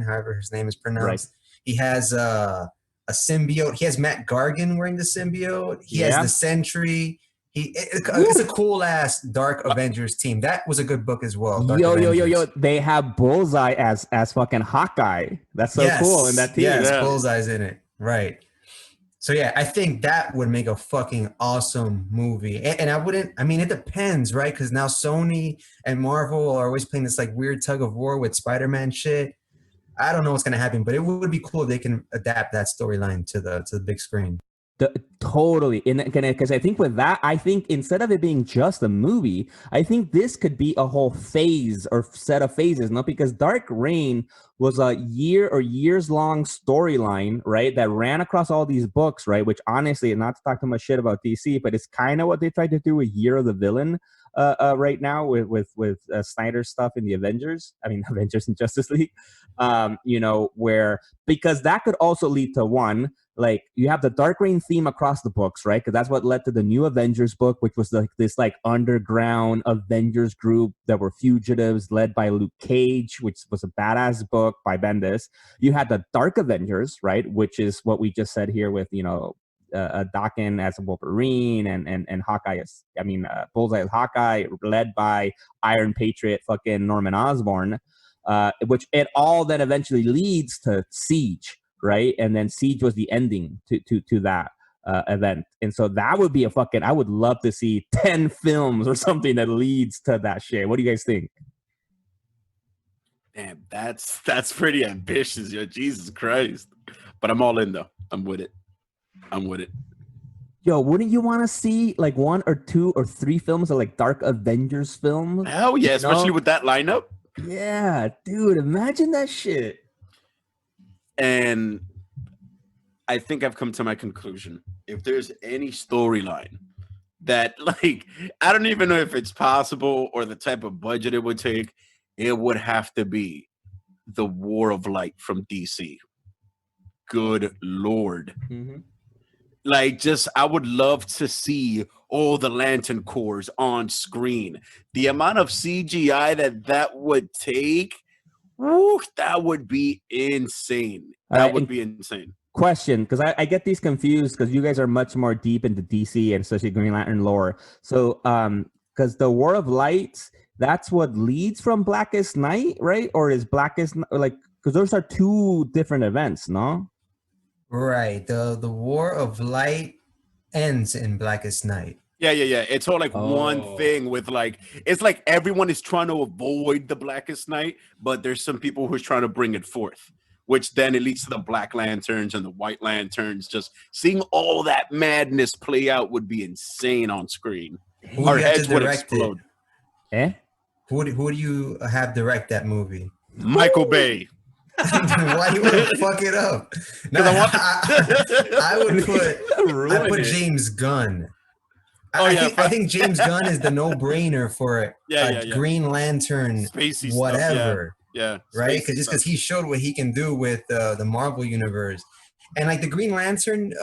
however his name is pronounced. Right. He has a symbiote. He has Matt Gargan wearing the symbiote. He has the Sentry. It's a cool ass Dark Avengers team. That was a good book as well. Yo! They have Bullseye as fucking Hawkeye. That's so cool in that team. Yes, Bullseye's in it. Right. So yeah, I think that would make a fucking awesome movie. And it depends, right? Because now Sony and Marvel are always playing this like weird tug of war with Spider-Man shit. I don't know what's gonna happen, but it would be cool if they can adapt that storyline to the big screen. Totally. Because I think with that, instead of it being just a movie, I think this could be a whole phase or set of phases, no? Because Dark Reign was a years long storyline, right? That ran across all these books, right? Which honestly, not to talk too much shit about DC, but it's kind of what they tried to do with Year of the Villain right now with Snyder's stuff in the Avengers and Justice League, because that could also lead to one, like you have the Dark Reign theme across the books, right? Because that's what led to the New Avengers book, which was this underground Avengers group that were fugitives led by Luke Cage, which was a badass book by Bendis. You had the Dark Avengers, right? Which is what we just said here with, Daken as a Wolverine and Hawkeye Bullseye as Hawkeye, led by Iron Patriot fucking Norman Osborn, which it all then eventually leads to Siege. Right, and then Siege was the ending to that event, and so that would be I would love to see 10 films or something that leads to that shit. What do you guys think? Damn, that's pretty ambitious, yo. Jesus Christ! But I'm all in though. I'm with it. Yo, wouldn't you want to see like 1 or 2 or 3 films of like Dark Avengers films? Hell yeah, especially with that lineup. Yeah, dude, imagine that shit. And I think I've come to my conclusion. If there's any storyline that, like, I don't even know if it's possible or the type of budget it would take, it would have to be the War of Light from DC. Good Lord. Mm-hmm. Like, I would love to see all the Lantern Corps on screen. The amount of CGI that would take Woo, that would be insane. All That right, would and be insane. question, because I get these confused because you guys are much more deep into DC and especially Green Lantern lore. So, because the War of Light, that's what leads from Blackest Night, right? Or is Blackest like because those are two different events, no? Right. The War of Light ends in Blackest Night. Yeah. It's all like one Oh. thing with like it's like everyone is trying to avoid the Blackest Night, but there's some people who's trying to bring it forth, which then it leads to the Black Lanterns and the White Lanterns. Just seeing all that madness play out would be insane on screen. Who Our do you have to heads would direct explode. Eh? Who do you have direct that movie? Michael Bay. Why you want to fuck it up? No, I would put James Gunn. I think James Gunn is the no-brainer for a Green Lantern, Spacey whatever. Stuff, yeah. Right? Because he showed what he can do with the Marvel universe, and like the Green Lantern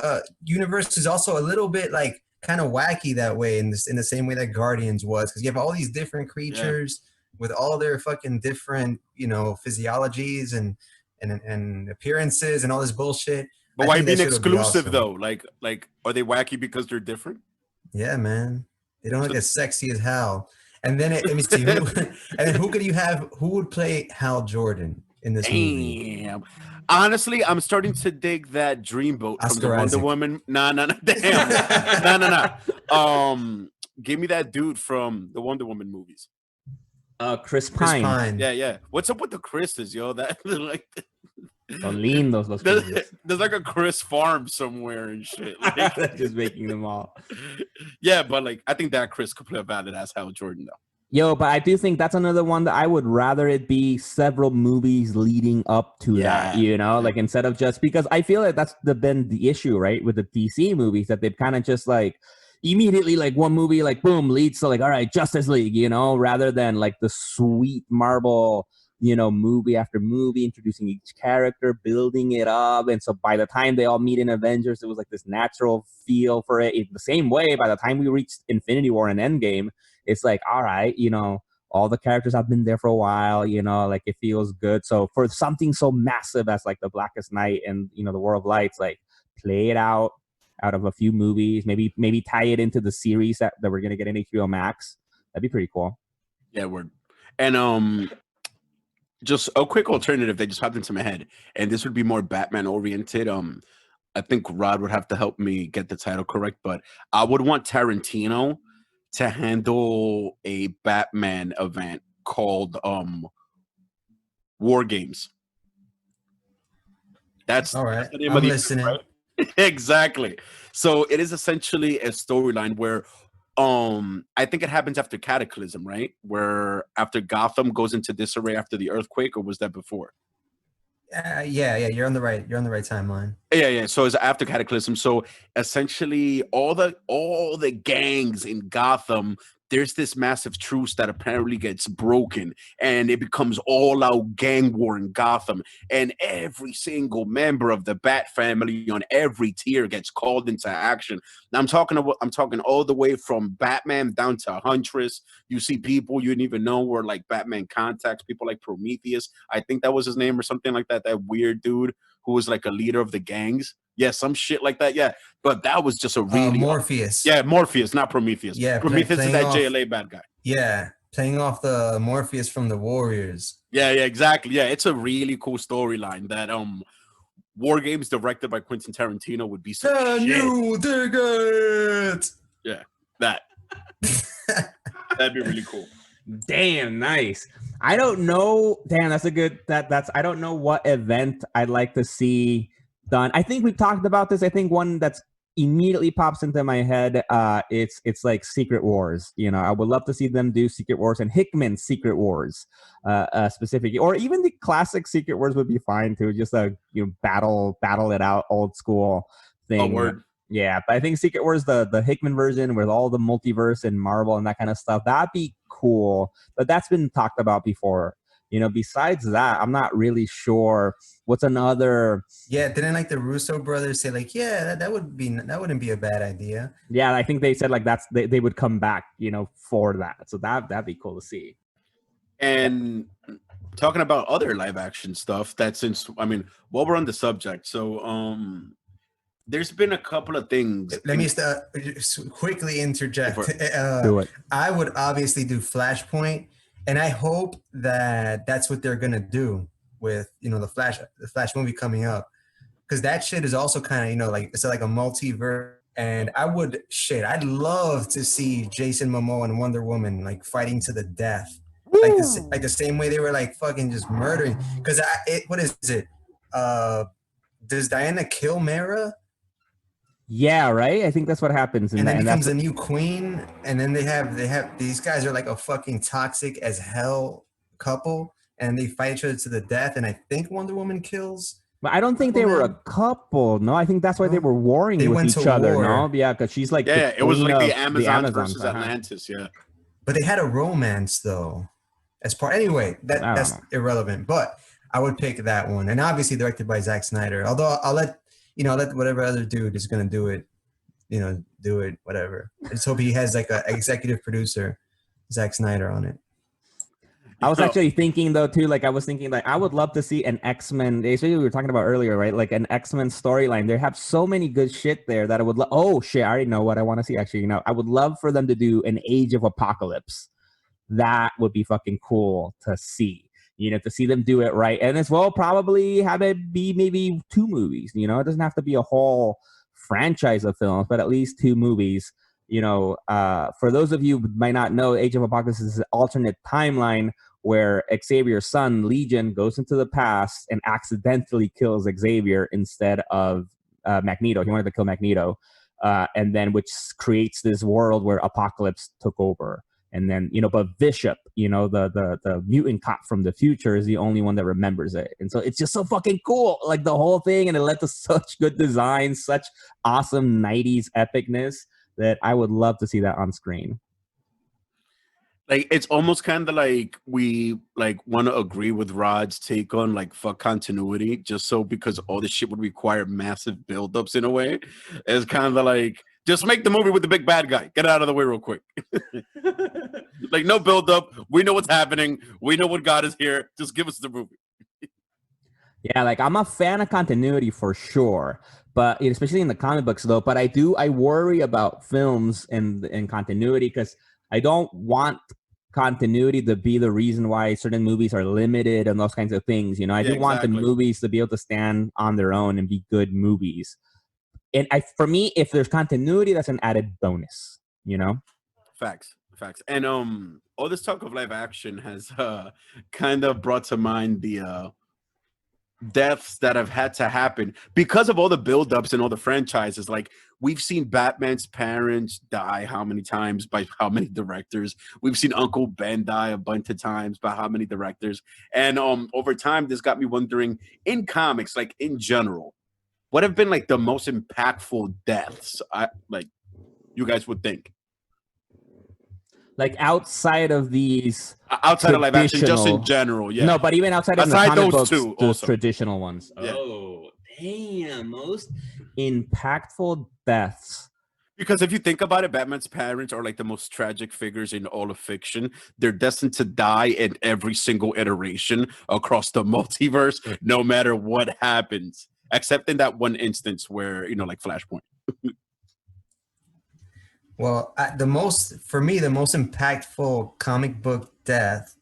universe is also a little bit like kind of wacky that way in the same way that Guardians was, because you have all these different creatures with all their fucking different physiologies and appearances and all this bullshit. But why being exclusive though? Like are they wacky because they're different? Yeah, man. They don't look as sexy as Hal. And then let me see who would play Hal Jordan in this movie? Honestly, I'm starting to dig that Dreamboat from the Wonder Woman. Nah. Damn. No. Give me that dude from the Wonder Woman movies. Chris Pine. Yeah. What's up with the Chris's, yo? That like Son lindos los there's like a Chris farm somewhere and shit. Like, just making them all. Yeah, but like I think that Chris could play a valid as Hal Jordan though. Yo, but I do think that's another one that I would rather it be several movies leading up to that, like instead of just because I feel like that's been the issue, right, with the DC movies that they've kind of just like immediately like one movie like boom leads to like all right Justice League, rather than like the sweet Marvel, movie after movie introducing each character, building it up, and so by the time they all meet in Avengers, it was like this natural feel for it. In the same way, by the time we reached Infinity War and Endgame, it's like, all right, all the characters have been there for a while, like it feels good. So for something so massive as like the Blackest Night and, the War of Lights, like play it out of a few movies, maybe tie it into the series that we're going to get in HBO Max. That'd be pretty cool. Yeah, word. And just a quick alternative that just popped into my head, and this would be more Batman oriented. I think Rod would have to help me get the title correct, but I would want Tarantino to handle a Batman event called War Games. That's all right. That's the name I'm of the listening. Event, right? Exactly. So it is essentially a storyline where I think it happens after Cataclysm, right? Where after Gotham goes into disarray after the earthquake, or was that before? Yeah. You're on the right timeline. Yeah. So it's after Cataclysm. So essentially, all the gangs in Gotham, there's this massive truce that apparently gets broken, and it becomes all-out gang war in Gotham. And every single member of the Bat family on every tier gets called into action. Now I'm talking all the way from Batman down to Huntress. You see people you didn't even know were like Batman contacts, people like Prometheus. I think that was his name or something like that. That weird dude who was like a leader of the gangs. Yeah, some shit like that. Yeah, but that was just a really Morpheus. Morpheus, not Prometheus. Yeah, Prometheus is that JLA bad guy. Yeah, playing off the Morpheus from the Warriors. Yeah, exactly. Yeah, it's a really cool storyline that War Games directed by Quentin Tarantino would be so Can you dig it? Yeah, that'd be really cool. Damn, nice. I don't know. Damn, that's a good. That's. I don't know what event I'd like to see done. I think we've talked about this. I think one that's immediately pops into my head. It's like Secret Wars. I would love to see them do Secret Wars and Hickman's Secret Wars, specifically, or even the classic Secret Wars would be fine too. Just a battle it out, old school thing. Oh, word. Yeah, but I think Secret Wars, the Hickman version with all the multiverse and Marvel and that kind of stuff, that'd be cool. But that's been talked about before. Besides that, I'm not really sure what's another. Yeah, didn't like the Russo brothers say like, yeah, that wouldn't be a bad idea. Yeah, I think they said like they would come back, for that. So that'd be cool to see. And talking about other live action stuff, that since while we're on the subject, so there's been a couple of things. Let me just quickly interject. Do it. I would obviously do Flashpoint, and I hope that that's what they're gonna do with the Flash movie coming up, because that shit is also kind of like it's like a multiverse. And I'd love to see Jason Momoa and Wonder Woman like fighting to the death, like the same way they were like fucking just murdering. Because what is it? Does Diana kill Mara? Yeah, right. I think that's what happens, and then becomes a new queen. And then they have these guys are like a fucking toxic as hell couple, and they fight each other to the death. And I think Wonder Woman kills. But I don't think they were a couple. No, I think that's why they were warring with each other. No, yeah, because she's like it was like the Amazons versus Atlantis. Yeah, but they had a romance though. As part anyway, that's irrelevant. But I would pick that one, and obviously directed by Zack Snyder. Although I'll let whatever other dude is gonna do it, do it, whatever. I just hope he has like an executive producer, Zack Snyder, on it. I was actually thinking though too, like I was thinking like I would love to see an X-Men, especially we were talking about earlier, right? Like an X-Men storyline. They have so many good shit there that I would oh shit, I already know what I want to see actually. I would love for them to do an Age of Apocalypse. That would be fucking cool to see. To see them do it right. And as well, probably have it be maybe 2 movies. It doesn't have to be a whole franchise of films, but at least 2 movies. For those of you who might not know, Age of Apocalypse is an alternate timeline where Xavier's son, Legion, goes into the past and accidentally kills Xavier instead of Magneto. He wanted to kill Magneto. And then which creates this world where Apocalypse took over. And then, but Bishop, the mutant cop from the future is the only one that remembers it. And so it's just so fucking cool. Like the whole thing. And it led to such good design, such awesome 90s epicness that I would love to see that on screen. Like it's almost kind of like we want to agree with Rod's take on like fuck continuity, just so because all this shit would require massive buildups in a way. It's kind of like just make the movie with the big bad guy. Get it out of the way real quick. Like no buildup. We know what's happening. We know what God is here. Just give us the movie. Yeah, like I'm a fan of continuity for sure, but especially in the comic books though. But I worry about films and continuity because I don't want continuity to be the reason why certain movies are limited and those kinds of things. I do want the movies to be able to stand on their own and be good movies. And for me, if there's continuity, that's an added bonus. Facts. And all this talk of live action has kind of brought to mind the deaths that have had to happen because of all the buildups and all the franchises. Like we've seen Batman's parents die how many times by how many directors. We've seen Uncle Ben die a bunch of times by how many directors. And over time, this got me wondering in comics, like in general, what have been like the most impactful deaths? You guys would think. Like outside of these, outside of live action, just in general, yeah. No, but even outside of the comic books, two, those traditional ones. Yeah. Oh, damn! Most impactful deaths. Because if you think about it, Batman's parents are like the most tragic figures in all of fiction. They're destined to die in every single iteration across the multiverse, no matter what happens, except in that one instance where like Flashpoint. Well, the most impactful comic book death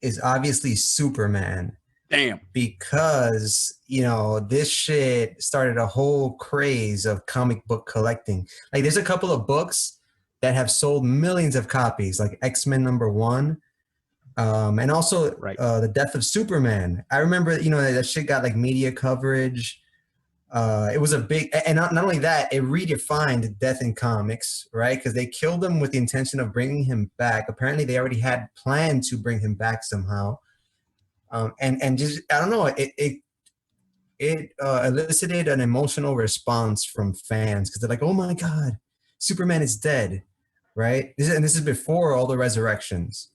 is obviously Superman. Damn. Because, this shit started a whole craze of comic book collecting. Like there's a couple of books that have sold millions of copies, like X-Men #1. And also The Death of Superman. I remember, that shit got like media coverage. It was a big, and not only that, it redefined death in comics, right? Because they killed him with the intention of bringing him back. Apparently, they already had planned to bring him back somehow, and just I don't know, it elicited an emotional response from fans because they're like, "Oh my God, Superman is dead," right? This is before all the resurrections.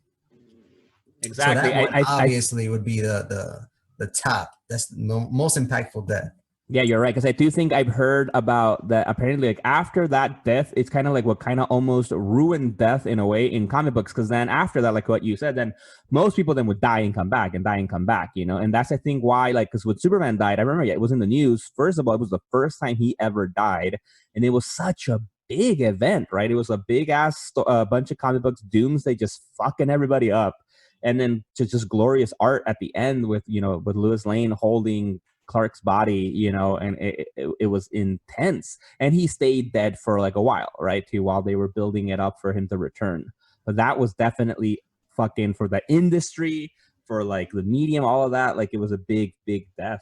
Exactly. So that one obviously would be the top. That's the most impactful death. Yeah, you're right. Because I do think I've heard about that. Apparently, like after that death, it's kind of like what kind of almost ruined death in a way in comic books. Because then after that, like what you said, then most people then would die and come back and die and come back. And that's I think why like because when Superman died, I remember it was in the news. First of all, it was the first time he ever died, and it was such a big event, right? It was a big ass bunch of comic books, Doomsday just fucking everybody up. And then just glorious art at the end with with Lois Lane holding Clark's body, and it was intense. And he stayed dead for like a while, right? Too, while they were building it up for him to return. But that was definitely fucking for the industry, for like the medium, all of that. Like it was a big, big death.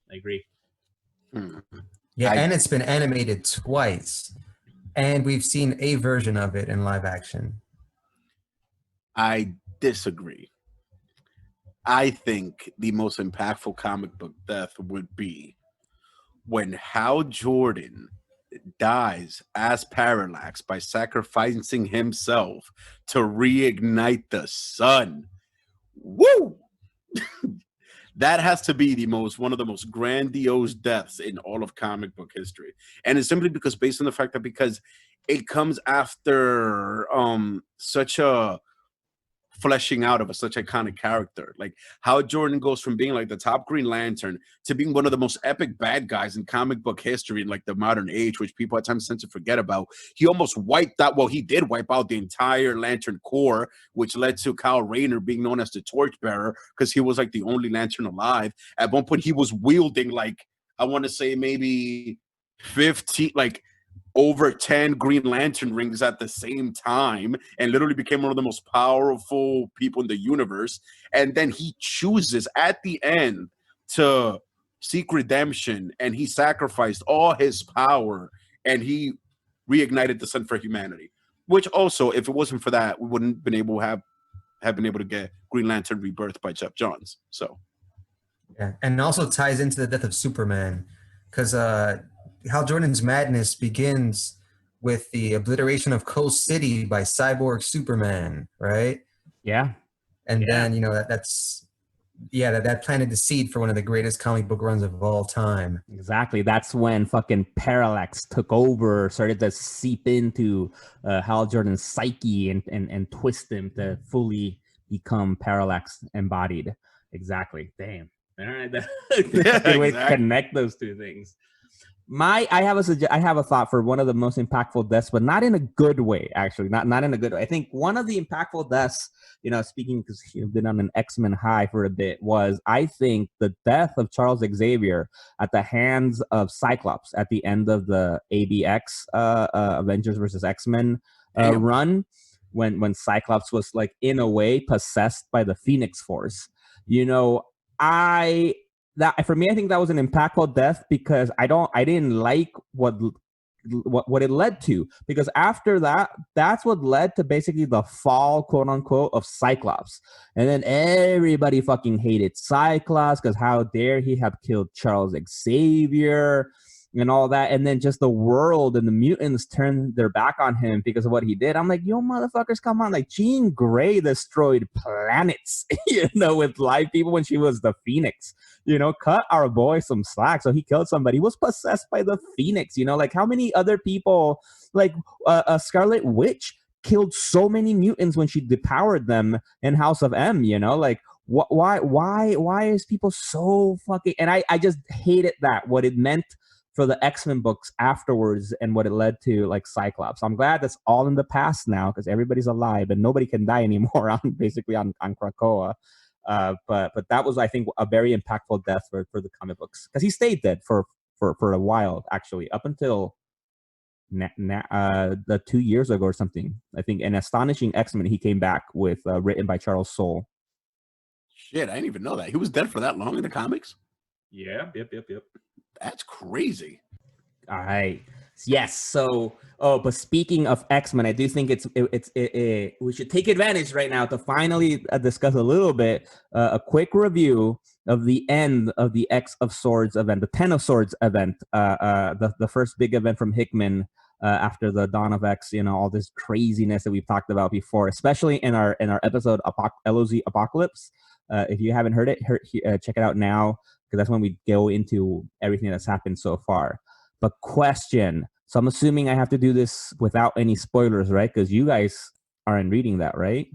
I agree. Yeah, and it's been animated twice. And we've seen a version of it in live action. I disagree. I think the most impactful comic book death would be when Hal Jordan dies as Parallax by sacrificing himself to reignite the sun. Woo! That has to be one of the most grandiose deaths in all of comic book history. And it's simply based on the fact that because it comes after such a fleshing out of such iconic character. Like how Jordan goes from being like the top Green Lantern to being one of the most epic bad guys in comic book history in like the modern age, which people at times tend to forget about. He almost wiped out, well, he did wipe out the entire Lantern Corps, which led to Kyle Rayner being known as the Torchbearer because he was like the only Lantern alive. At one point, he was wielding like, I want to say maybe 15, like over 10 Green Lantern rings at the same time and literally became one of the most powerful people in the universe. And then he chooses at the end to seek redemption, and he sacrificed all his power and he reignited the sun for humanity. Which also, if it wasn't for that, we wouldn't have been able to get Green Lantern Rebirth by Jeff Johns. So yeah, and it also ties into the death of Superman because Hal Jordan's madness begins with the obliteration of Coast City by Cyborg Superman, right? Yeah. And then that planted the seed for one of the greatest comic book runs of all time. Exactly. That's when fucking Parallax took over, started to seep into Hal Jordan's psyche and twist him to fully become Parallax embodied. Exactly. Damn. All right. That's a good way to connect those two things. I have a thought for one of the most impactful deaths, but not in a good way. Actually, not in a good way. I think one of the impactful deaths, speaking because you've been on an X-Men high for a bit, was I think the death of Charles Xavier at the hands of Cyclops at the end of the ABX Avengers versus X-Men run, when Cyclops was like in a way possessed by the Phoenix Force. That for me, I think that was an impactful death because I didn't like what it led to, because after that, that's what led to basically the fall, quote unquote, of Cyclops. And then everybody fucking hated Cyclops because how dare he have killed Charles Xavier and all that. And then just the world and the mutants turned their back on him because of what he did. I'm like, yo, motherfuckers, come on. Like, Jean Grey destroyed planets, with live people when she was the Phoenix. Cut our boy some slack. So he killed somebody. He was possessed by the Phoenix. Like, how many other people, like Scarlet Witch, killed so many mutants when she depowered them in House of M? Like, why is people so fucking? And I just hated that, what it meant for the X-Men books afterwards and what it led to, like Cyclops. I'm glad that's all in the past now because everybody's alive and nobody can die anymore on Krakoa. But that was, I think, a very impactful death for the comic books because he stayed dead for a while, actually, up until the 2 years ago or something. I think an Astonishing X-Men he came back with, written by Charles Soule. Shit, I didn't even know that he was dead for that long in the comics. Yeah, yep. That's crazy. All right. Yes. So, but speaking of X-Men, I do think we should take advantage right now to finally discuss a little bit, a quick review of the end of the X of Swords event, the 10 of Swords event, the first big event from Hickman after the Dawn of X. All this craziness that we've talked about before, especially in our episode LoZ Apocalypse. If you haven't heard it, check it out now. because that's when we go into everything that's happened so far. But question, so I'm assuming I have to do this without any spoilers, right? Because you guys aren't reading that, right?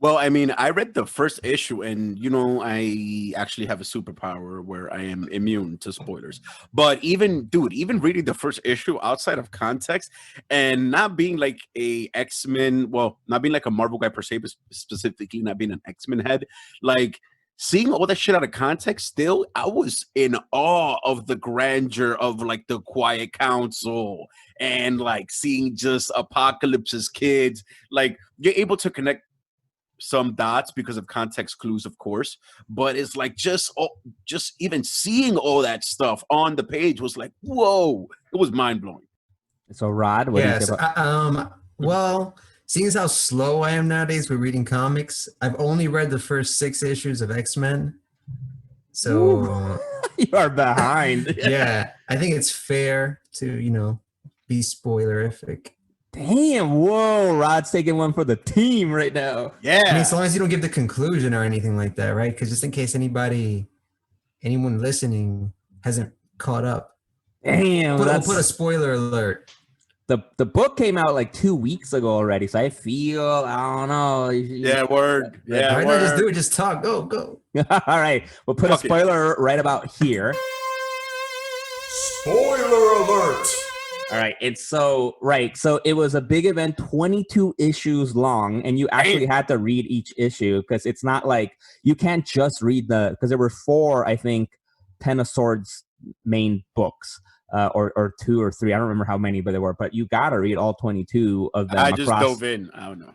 Well, I mean, I read the first issue, and I actually have a superpower where I am immune to spoilers. But even reading the first issue outside of context, and not being like a X-Men, well, not being like a Marvel guy per se, but specifically not being an X-Men head, like seeing all that shit out of context, still, I was in awe of the grandeur of like the Quiet Council and like seeing just Apocalypse's kids. Like you're able to connect some dots because of context clues, of course, but it's like just even seeing all that stuff on the page was like, whoa, it was mind-blowing. So Rod, what do you say about well, seeing as how slow I am nowadays with reading comics, I've only read the first 6 issues of X-Men. So you are behind. yeah, I think it's fair to, be spoilerific. Damn, whoa, Rod's taking one for the team right now. Yeah. I mean, as long as you don't give the conclusion or anything like that, right? Because just in case anyone listening hasn't caught up. Damn, We'll put a spoiler alert. The book came out like 2 weeks ago already, so I feel, I don't know. Yeah, word. Yeah, Why word. not just do it? Just talk. Go. All right, we'll put Fuck a spoiler right about here. Spoiler alert! All right, so it was a big event, 22 issues long, and you actually had to read each issue because it's not like you can't just read because there were 4, I think, Ten of Swords main books, or 2 or 3. I don't remember how many, but there were. But you got to read all 22 of them. I just dove in. I don't know.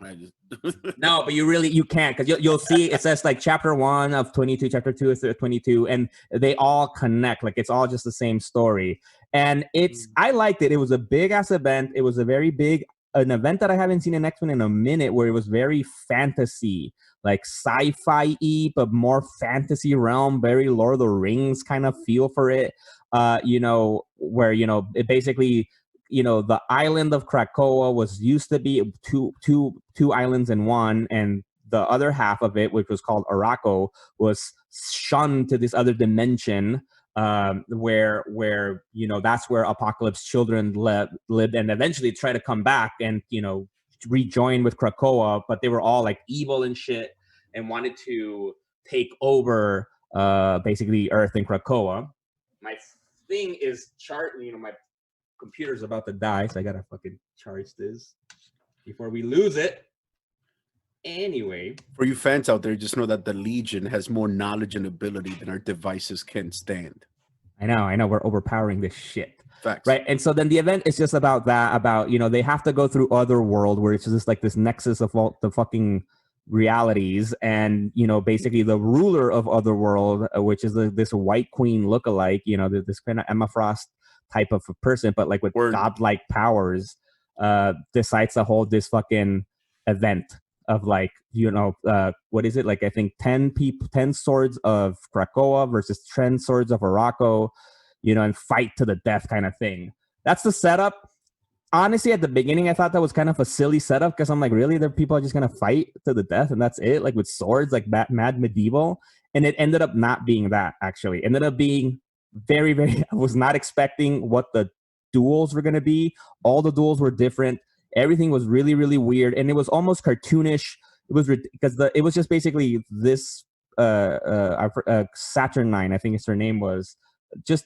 No, but you can't, because you'll see it says like chapter 1 of 22, chapter 2 of 22, and they all connect. Like it's all just the same story. And I liked it. It was a big ass event. It was an event that I haven't seen in X-Men in a minute, where it was very fantasy, like sci-fi-y, but more fantasy realm, very Lord of the Rings kind of feel for it. Where, it basically, the island of Krakoa used to be two islands in one, and the other half of it, which was called Araco, was shunned to this other dimension, where that's where Apocalypse children lived, and eventually try to come back and rejoin with Krakoa, but they were all like evil and shit and wanted to take over basically Earth and Krakoa. My thing is my computer's about to die, so I gotta fucking charge this before we lose it. Anyway, for you fans out there, just know that the Legion has more knowledge and ability than our devices can stand. I know, we're overpowering this shit. Facts. Right, and so then the event is just about they have to go through Otherworld, where it's just like this nexus of all the fucking realities, and basically the ruler of Otherworld, which is this White Queen lookalike, this kind of Emma Frost type of a person, but like with godlike powers, decides to hold this fucking event of like, what is it? Like, I think 10 swords of Krakoa versus 10 swords of Araco, and fight to the death kind of thing. That's the setup. Honestly, at the beginning, I thought that was kind of a silly setup, because I'm like, really? People are just going to fight to the death and that's it? Like with swords, like mad medieval? And it ended up not being that, actually. It ended up being very, very, I was not expecting what the duels were going to be. All the duels were different. Everything was really, really weird, and it was almost cartoonish. It was because it was just basically this Saturnine, I think her name was, just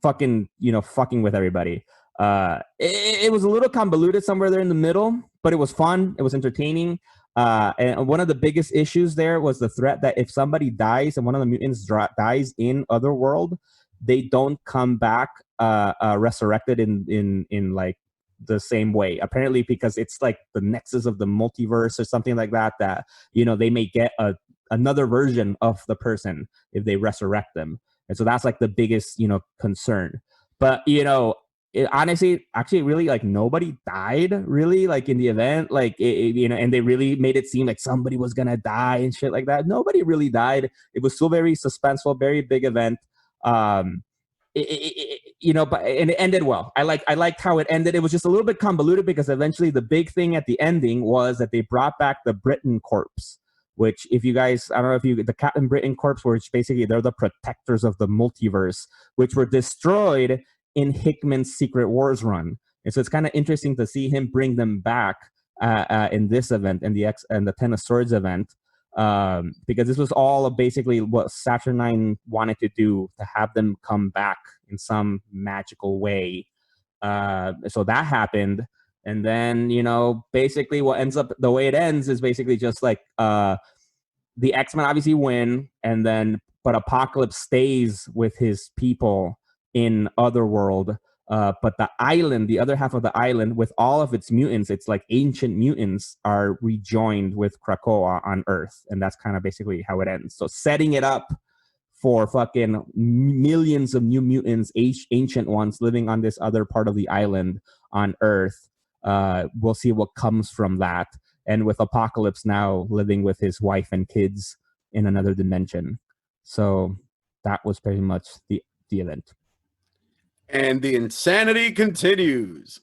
fucking with everybody. It was a little convoluted somewhere there in the middle, but it was fun. It was entertaining. And one of the biggest issues there was the threat that if somebody dies and one of the mutants dies in Otherworld, they don't come back resurrected in like the same way, apparently, because it's like the nexus of the multiverse or something like that they may get another version of the person if they resurrect them. And so that's like the biggest concern. But honestly, actually, really, like, nobody died really, like, in the event, like, and they really made it seem like somebody was gonna die and shit like that. Nobody really died. It was still very suspenseful, very big event. But it ended well. I liked how it ended. It was just a little bit convoluted because eventually the big thing at the ending was that they brought back the Britain corpse, which if you guys, I don't know if you, the Captain Britain Corps, which basically they're the protectors of the multiverse, which were destroyed in Hickman's Secret Wars run. And so it's kind of interesting to see him bring them back in this event, in the Ten of Swords event, because this was all basically what Saturnine wanted to do, to have them come back in some magical way. So that happened. And then, basically what ends up, the way it ends is basically just like the X-Men obviously win, and then, but Apocalypse stays with his people in Otherworld. But the island, the other half of the island, with all of its mutants, it's like ancient mutants, are rejoined with Krakoa on Earth. And that's kind of basically how it ends. So setting it up for fucking millions of new mutants, ancient ones living on this other part of the island on Earth. We'll see what comes from that. And with Apocalypse now living with his wife and kids in another dimension. So that was pretty much the event. And the insanity continues.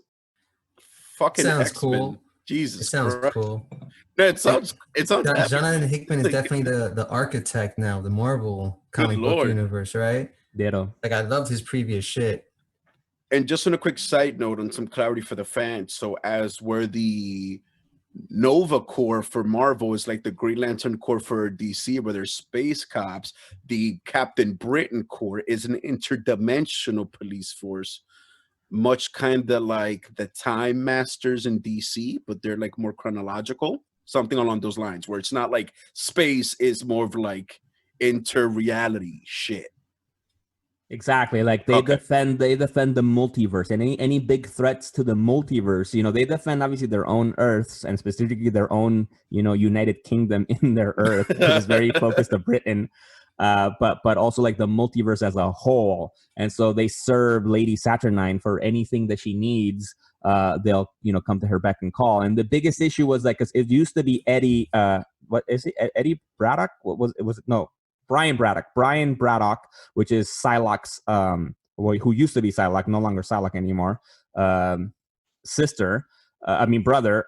Fucking Sounds X-Men. cool. Jesus, It sounds Christ. cool. No, it sounds Jonathan Hickman is definitely the architect now, the Marvel comic book Lord. universe, right? Ditto. Like, I loved his previous shit. And just on a quick side note, on some clarity for the fans, so as where the Nova Corps for Marvel is like the Green Lantern Corps for DC, where there's space cops, the Captain Britain Corps is an interdimensional police force, much kind of like the Time Masters in DC, but they're like more chronological, something along those lines, where it's not like space is more of like inter-reality shit. Exactly. Like they defend the multiverse, and any big threats to the multiverse, they defend obviously their own Earths, and specifically their own, United Kingdom in their Earth, which is very focused to Britain, but also like the multiverse as a whole. And so they serve Lady Saturnine for anything that she needs. They'll come to her beck and call. And the biggest issue was like, cause it used to be Eddie, what is it? Eddie Braddock? What was it? Was it no? Brian Braddock, which is Psylocke's, who used to be Psylocke, no longer Psylocke anymore, brother,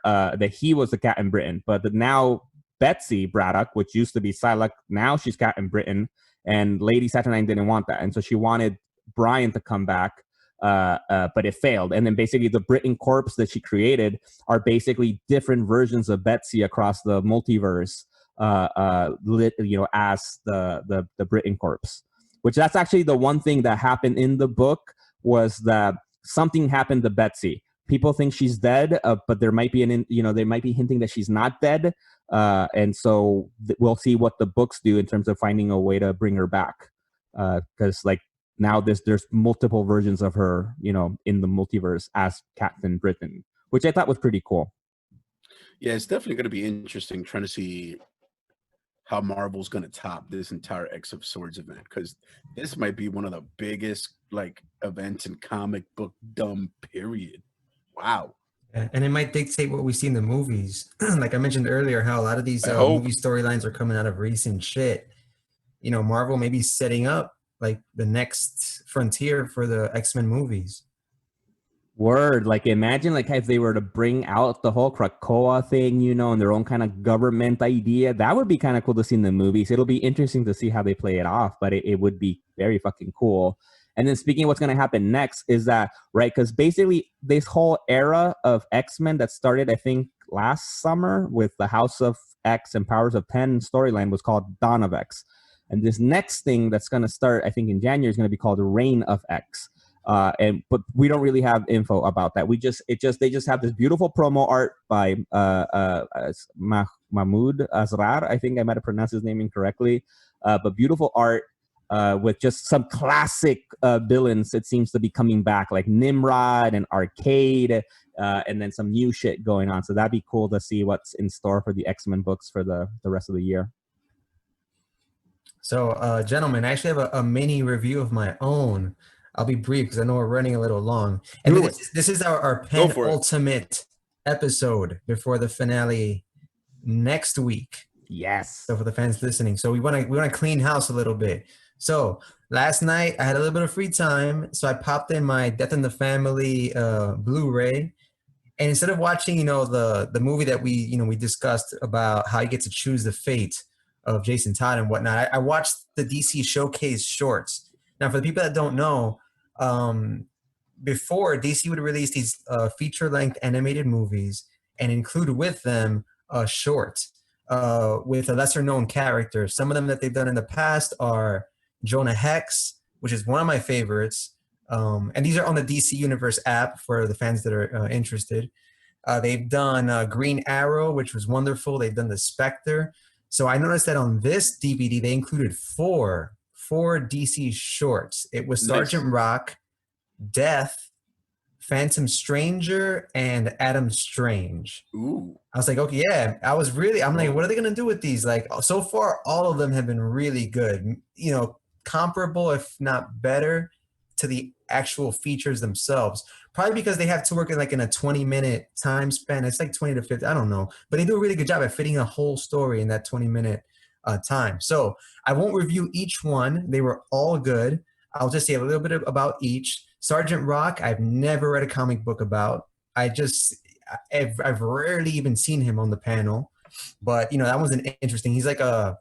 that he was the Captain Britain. But now Betsy Braddock, which used to be Psylocke, now she's Captain Britain, and Lady Saturnine didn't want that. And so she wanted Brian to come back, but it failed. And then basically the Britain Corps that she created are basically different versions of Betsy across the multiverse. As the Britain Corps, which that's actually the one thing that happened in the book, was that something happened to Betsy. People think she's dead, but there might be they might be hinting that she's not dead, and so we'll see what the books do in terms of finding a way to bring her back, because like now there's multiple versions of her, in the multiverse as Captain Britain, which I thought was pretty cool. Yeah, it's definitely going to be interesting trying to see how Marvel's going to top this entire X of Swords event, because this might be one of the biggest like events in comic book dumb period. Wow. And it might dictate what we see in the movies. Like I mentioned earlier, how a lot of these movie storylines are coming out of recent shit. Marvel may be setting up like the next frontier for the X-Men movies. Word, like imagine like if they were to bring out the whole Krakoa thing, and their own kind of government idea. That would be kind of cool to see in the movies. It'll be interesting to see how they play it off, but it would be very fucking cool. And then speaking of what's going to happen next is that, right, because basically this whole era of X-Men that started, I think, last summer with the House of X and Powers of 10 storyline was called Dawn of X. And this next thing that's going to start, I think, in January is going to be called Reign of X. But we don't really have info about that. They just have this beautiful promo art by Mahmoud Asrar. I think I might have pronounced his name incorrectly, but beautiful art with just some classic villains that seems to be coming back, like Nimrod and Arcade, and then some new shit going on. So that'd be cool to see what's in store for the X-Men books for the rest of the year. So, gentlemen, I actually have a mini review of my own. I'll be brief because I know we're running a little long. And this is our penultimate episode before the finale next week. Yes. So for the fans listening, so we want to clean house a little bit. So last night I had a little bit of free time, so I popped in my Death in the Family Blu-ray, And instead of watching, the movie that we discussed about how you get to choose the fate of Jason Todd and whatnot, I watched the DC Showcase shorts. Now, for the people that don't know, before DC would release these feature-length animated movies and include with them a short with a lesser-known character. Some of them that they've done in the past are Jonah Hex, which is one of my favorites. And these are on the DC Universe app for the fans that are interested. They've done Green Arrow, which was wonderful. They've done The Spectre. So I noticed that on this DVD, they included four DC shorts. It was Sergeant Rock, Death, Phantom Stranger, and Adam Strange. Ooh. I was like, okay, yeah. I'm like, what are they going to do with these? Like, so far, all of them have been really good. Comparable, if not better, to the actual features themselves. Probably because they have to work in a 20-minute time span. It's like 20 to 50, I don't know. But they do a really good job at fitting a whole story in that 20-minute time. So I won't review each one. They were all good. I'll just say a little bit about each. Sergeant Rock, I've never read a comic book about. I've rarely even seen him on the panel. But, that was interesting. He's like a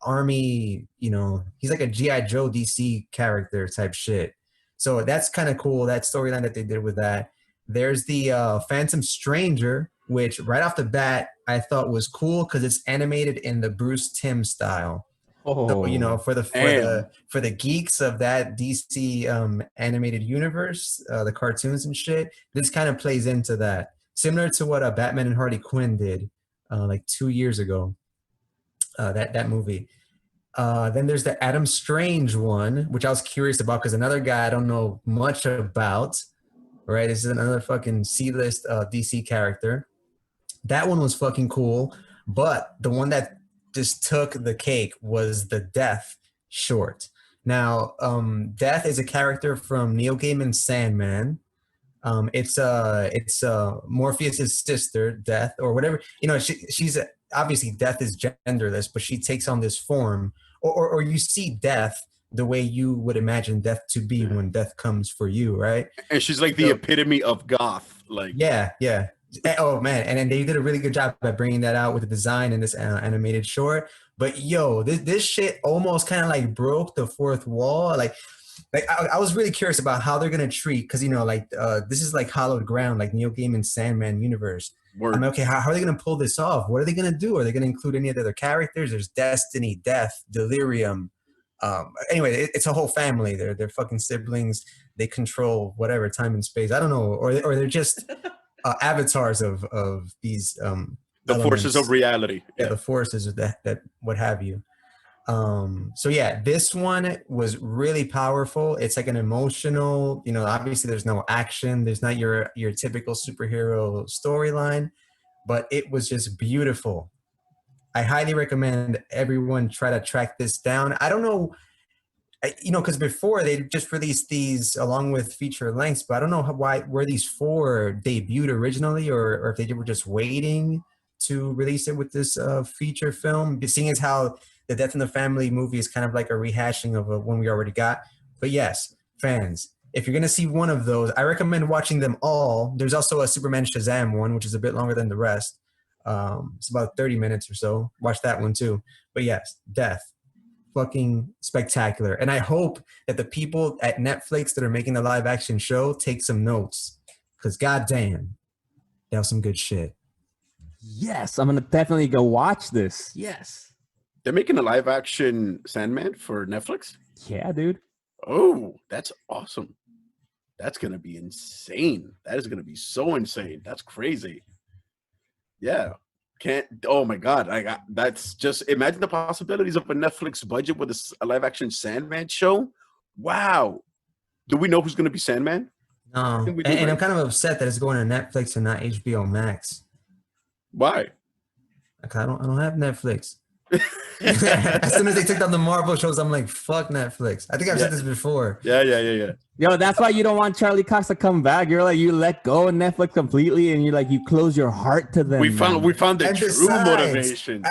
army, he's like a G.I. Joe DC character type shit. So that's kind of cool, that storyline that they did with that. There's the Phantom Stranger, which right off the bat I thought was cool because it's animated in the Bruce Timm style. Oh, So, for the geeks of that DC animated universe, the cartoons and shit, this kind of plays into that. Similar to what Batman and Harley Quinn did 2 years ago. That movie. Then there's the Adam Strange one, which I was curious about because another guy I don't know much about, right? This is another fucking C-list DC character. That one was fucking cool, but the one that just took the cake was the Death short. Now, Death is a character from Neil Gaiman's Sandman. It's Morpheus's sister, Death, or whatever. She's obviously Death is genderless, but she takes on this form, or you see Death the way you would imagine Death to be when Death comes for you, right? And she's like the epitome of goth, yeah. Oh man, and then they did a really good job at bringing that out with the design in this animated short. But this shit almost kind of broke the fourth wall. I was really curious about how they're gonna treat, because this is hallowed ground, like Neil Gaiman's Sandman universe. Word. I'm okay. How are they gonna pull this off? What are they gonna do? Are they gonna include any of the other characters? There's Destiny, Death, Delirium. Anyway, it's a whole family. They're fucking siblings. They control whatever time and space. I don't know, or they're just avatars of these the forces of reality. Yeah, the forces of that what have you. So yeah, this one was really powerful. It's like an emotional, obviously there's no action. There's not your typical superhero storyline, but it was just beautiful. I highly recommend everyone try to track this down. I don't know, because before they just released these along with feature lengths, but I don't know where these four debuted originally, or if they were just waiting to release it with this feature film, seeing as how the Death in the Family movie is kind of like a rehashing of one we already got. But yes, fans, if you're going to see one of those, I recommend watching them all. There's also a Superman Shazam one, which is a bit longer than the rest. It's about 30 minutes or so. Watch that one too. But yes, Death. Fucking spectacular. And I hope that the people at Netflix that are making the live action show take some notes. Because goddamn, that was some good shit. Yes, I'm going to definitely go watch this. Yes. They're making a live action Sandman for Netflix? Yeah, dude. Oh, that's awesome. That's going to be insane. That is going to be so insane. That's crazy. Yeah. Oh my God. That's just, imagine the possibilities of a Netflix budget with a live action Sandman show. Wow. Do we know who's going to be Sandman? No. And I'm kind of upset that it's going to Netflix and not HBO Max. Why? Like, I don't have Netflix. As soon as they took down the Marvel shows, I'm like, fuck Netflix. I think I've said this before. Yeah. Yo, that's why you don't want Charlie Cox to come back. You're like, you let go of Netflix completely, and you close your heart to them. We found the and true besides, motivations.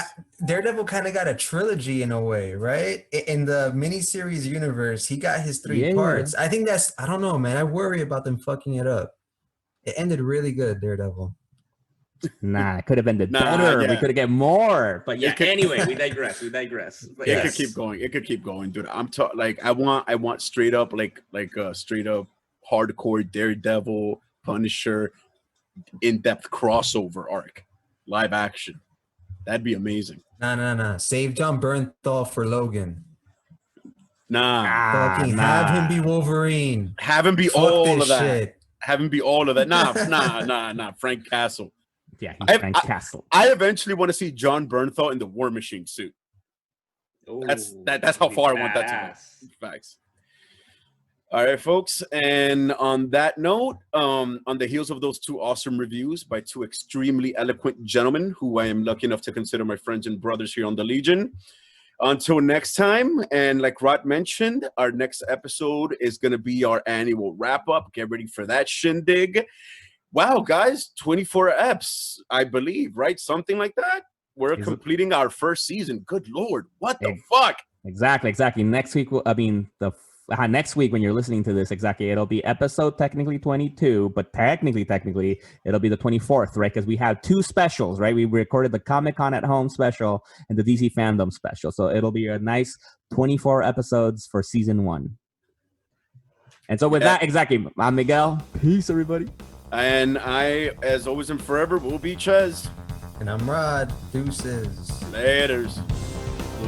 Daredevil kind of got a trilogy in a way, right? In the miniseries universe, he got his three parts. I think I don't know, man. I worry about them fucking it up. It ended really good, Daredevil. Nah, it could have ended Nah, better. yeah. We could have get more. But yeah, could- anyway, we digress. But It yes. could keep going. It could keep going, dude. I want straight up straight up hardcore Daredevil, Punisher, in-depth crossover arc, live action. That'd be amazing. Nah. Save John Bernthal for Logan. Nah, Fucking have him be Wolverine. have him be Fuck all this of that. shit. Have him be all of that. Nah. Frank Castle. Yeah, he's Frank Castle. I eventually want to see John Bernthal in the War Machine suit. That's how far I want that to go. Facts. All right, folks. And on that note, on the heels of those two awesome reviews by two extremely eloquent gentlemen who I am lucky enough to consider my friends and brothers here on the Legion. Until next time, and like Rod mentioned, our next episode is going to be our annual wrap-up. Get ready for that shindig. Wow, guys, 24 eps, I believe, right? Something like that. We're completing our first season. Good Lord, what the fuck? Exactly. Next week, next week when you're listening to this, exactly, it'll be episode technically 22, but technically it'll be the 24th, right? Because we have two specials, right? We recorded the Comic-Con at Home special and the DC Fandom special, so it'll be a nice 24 episodes for season 1. And so with that, exactly, I'm Miguel. Peace, everybody. And I, as always and forever, will be Ches. And I'm Rod. Deuces. Laters.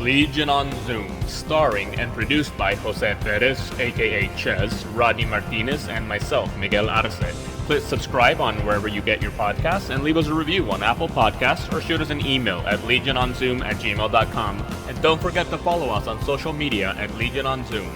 Legion on Zoom, starring and produced by Jose Perez, aka Ches, Rodney Martinez, and myself, Miguel Arce. Please subscribe on wherever you get your podcasts and leave us a review on Apple Podcasts or shoot us an email at legiononzoom@gmail.com. And don't forget to follow us on social media at Legion on Zoom.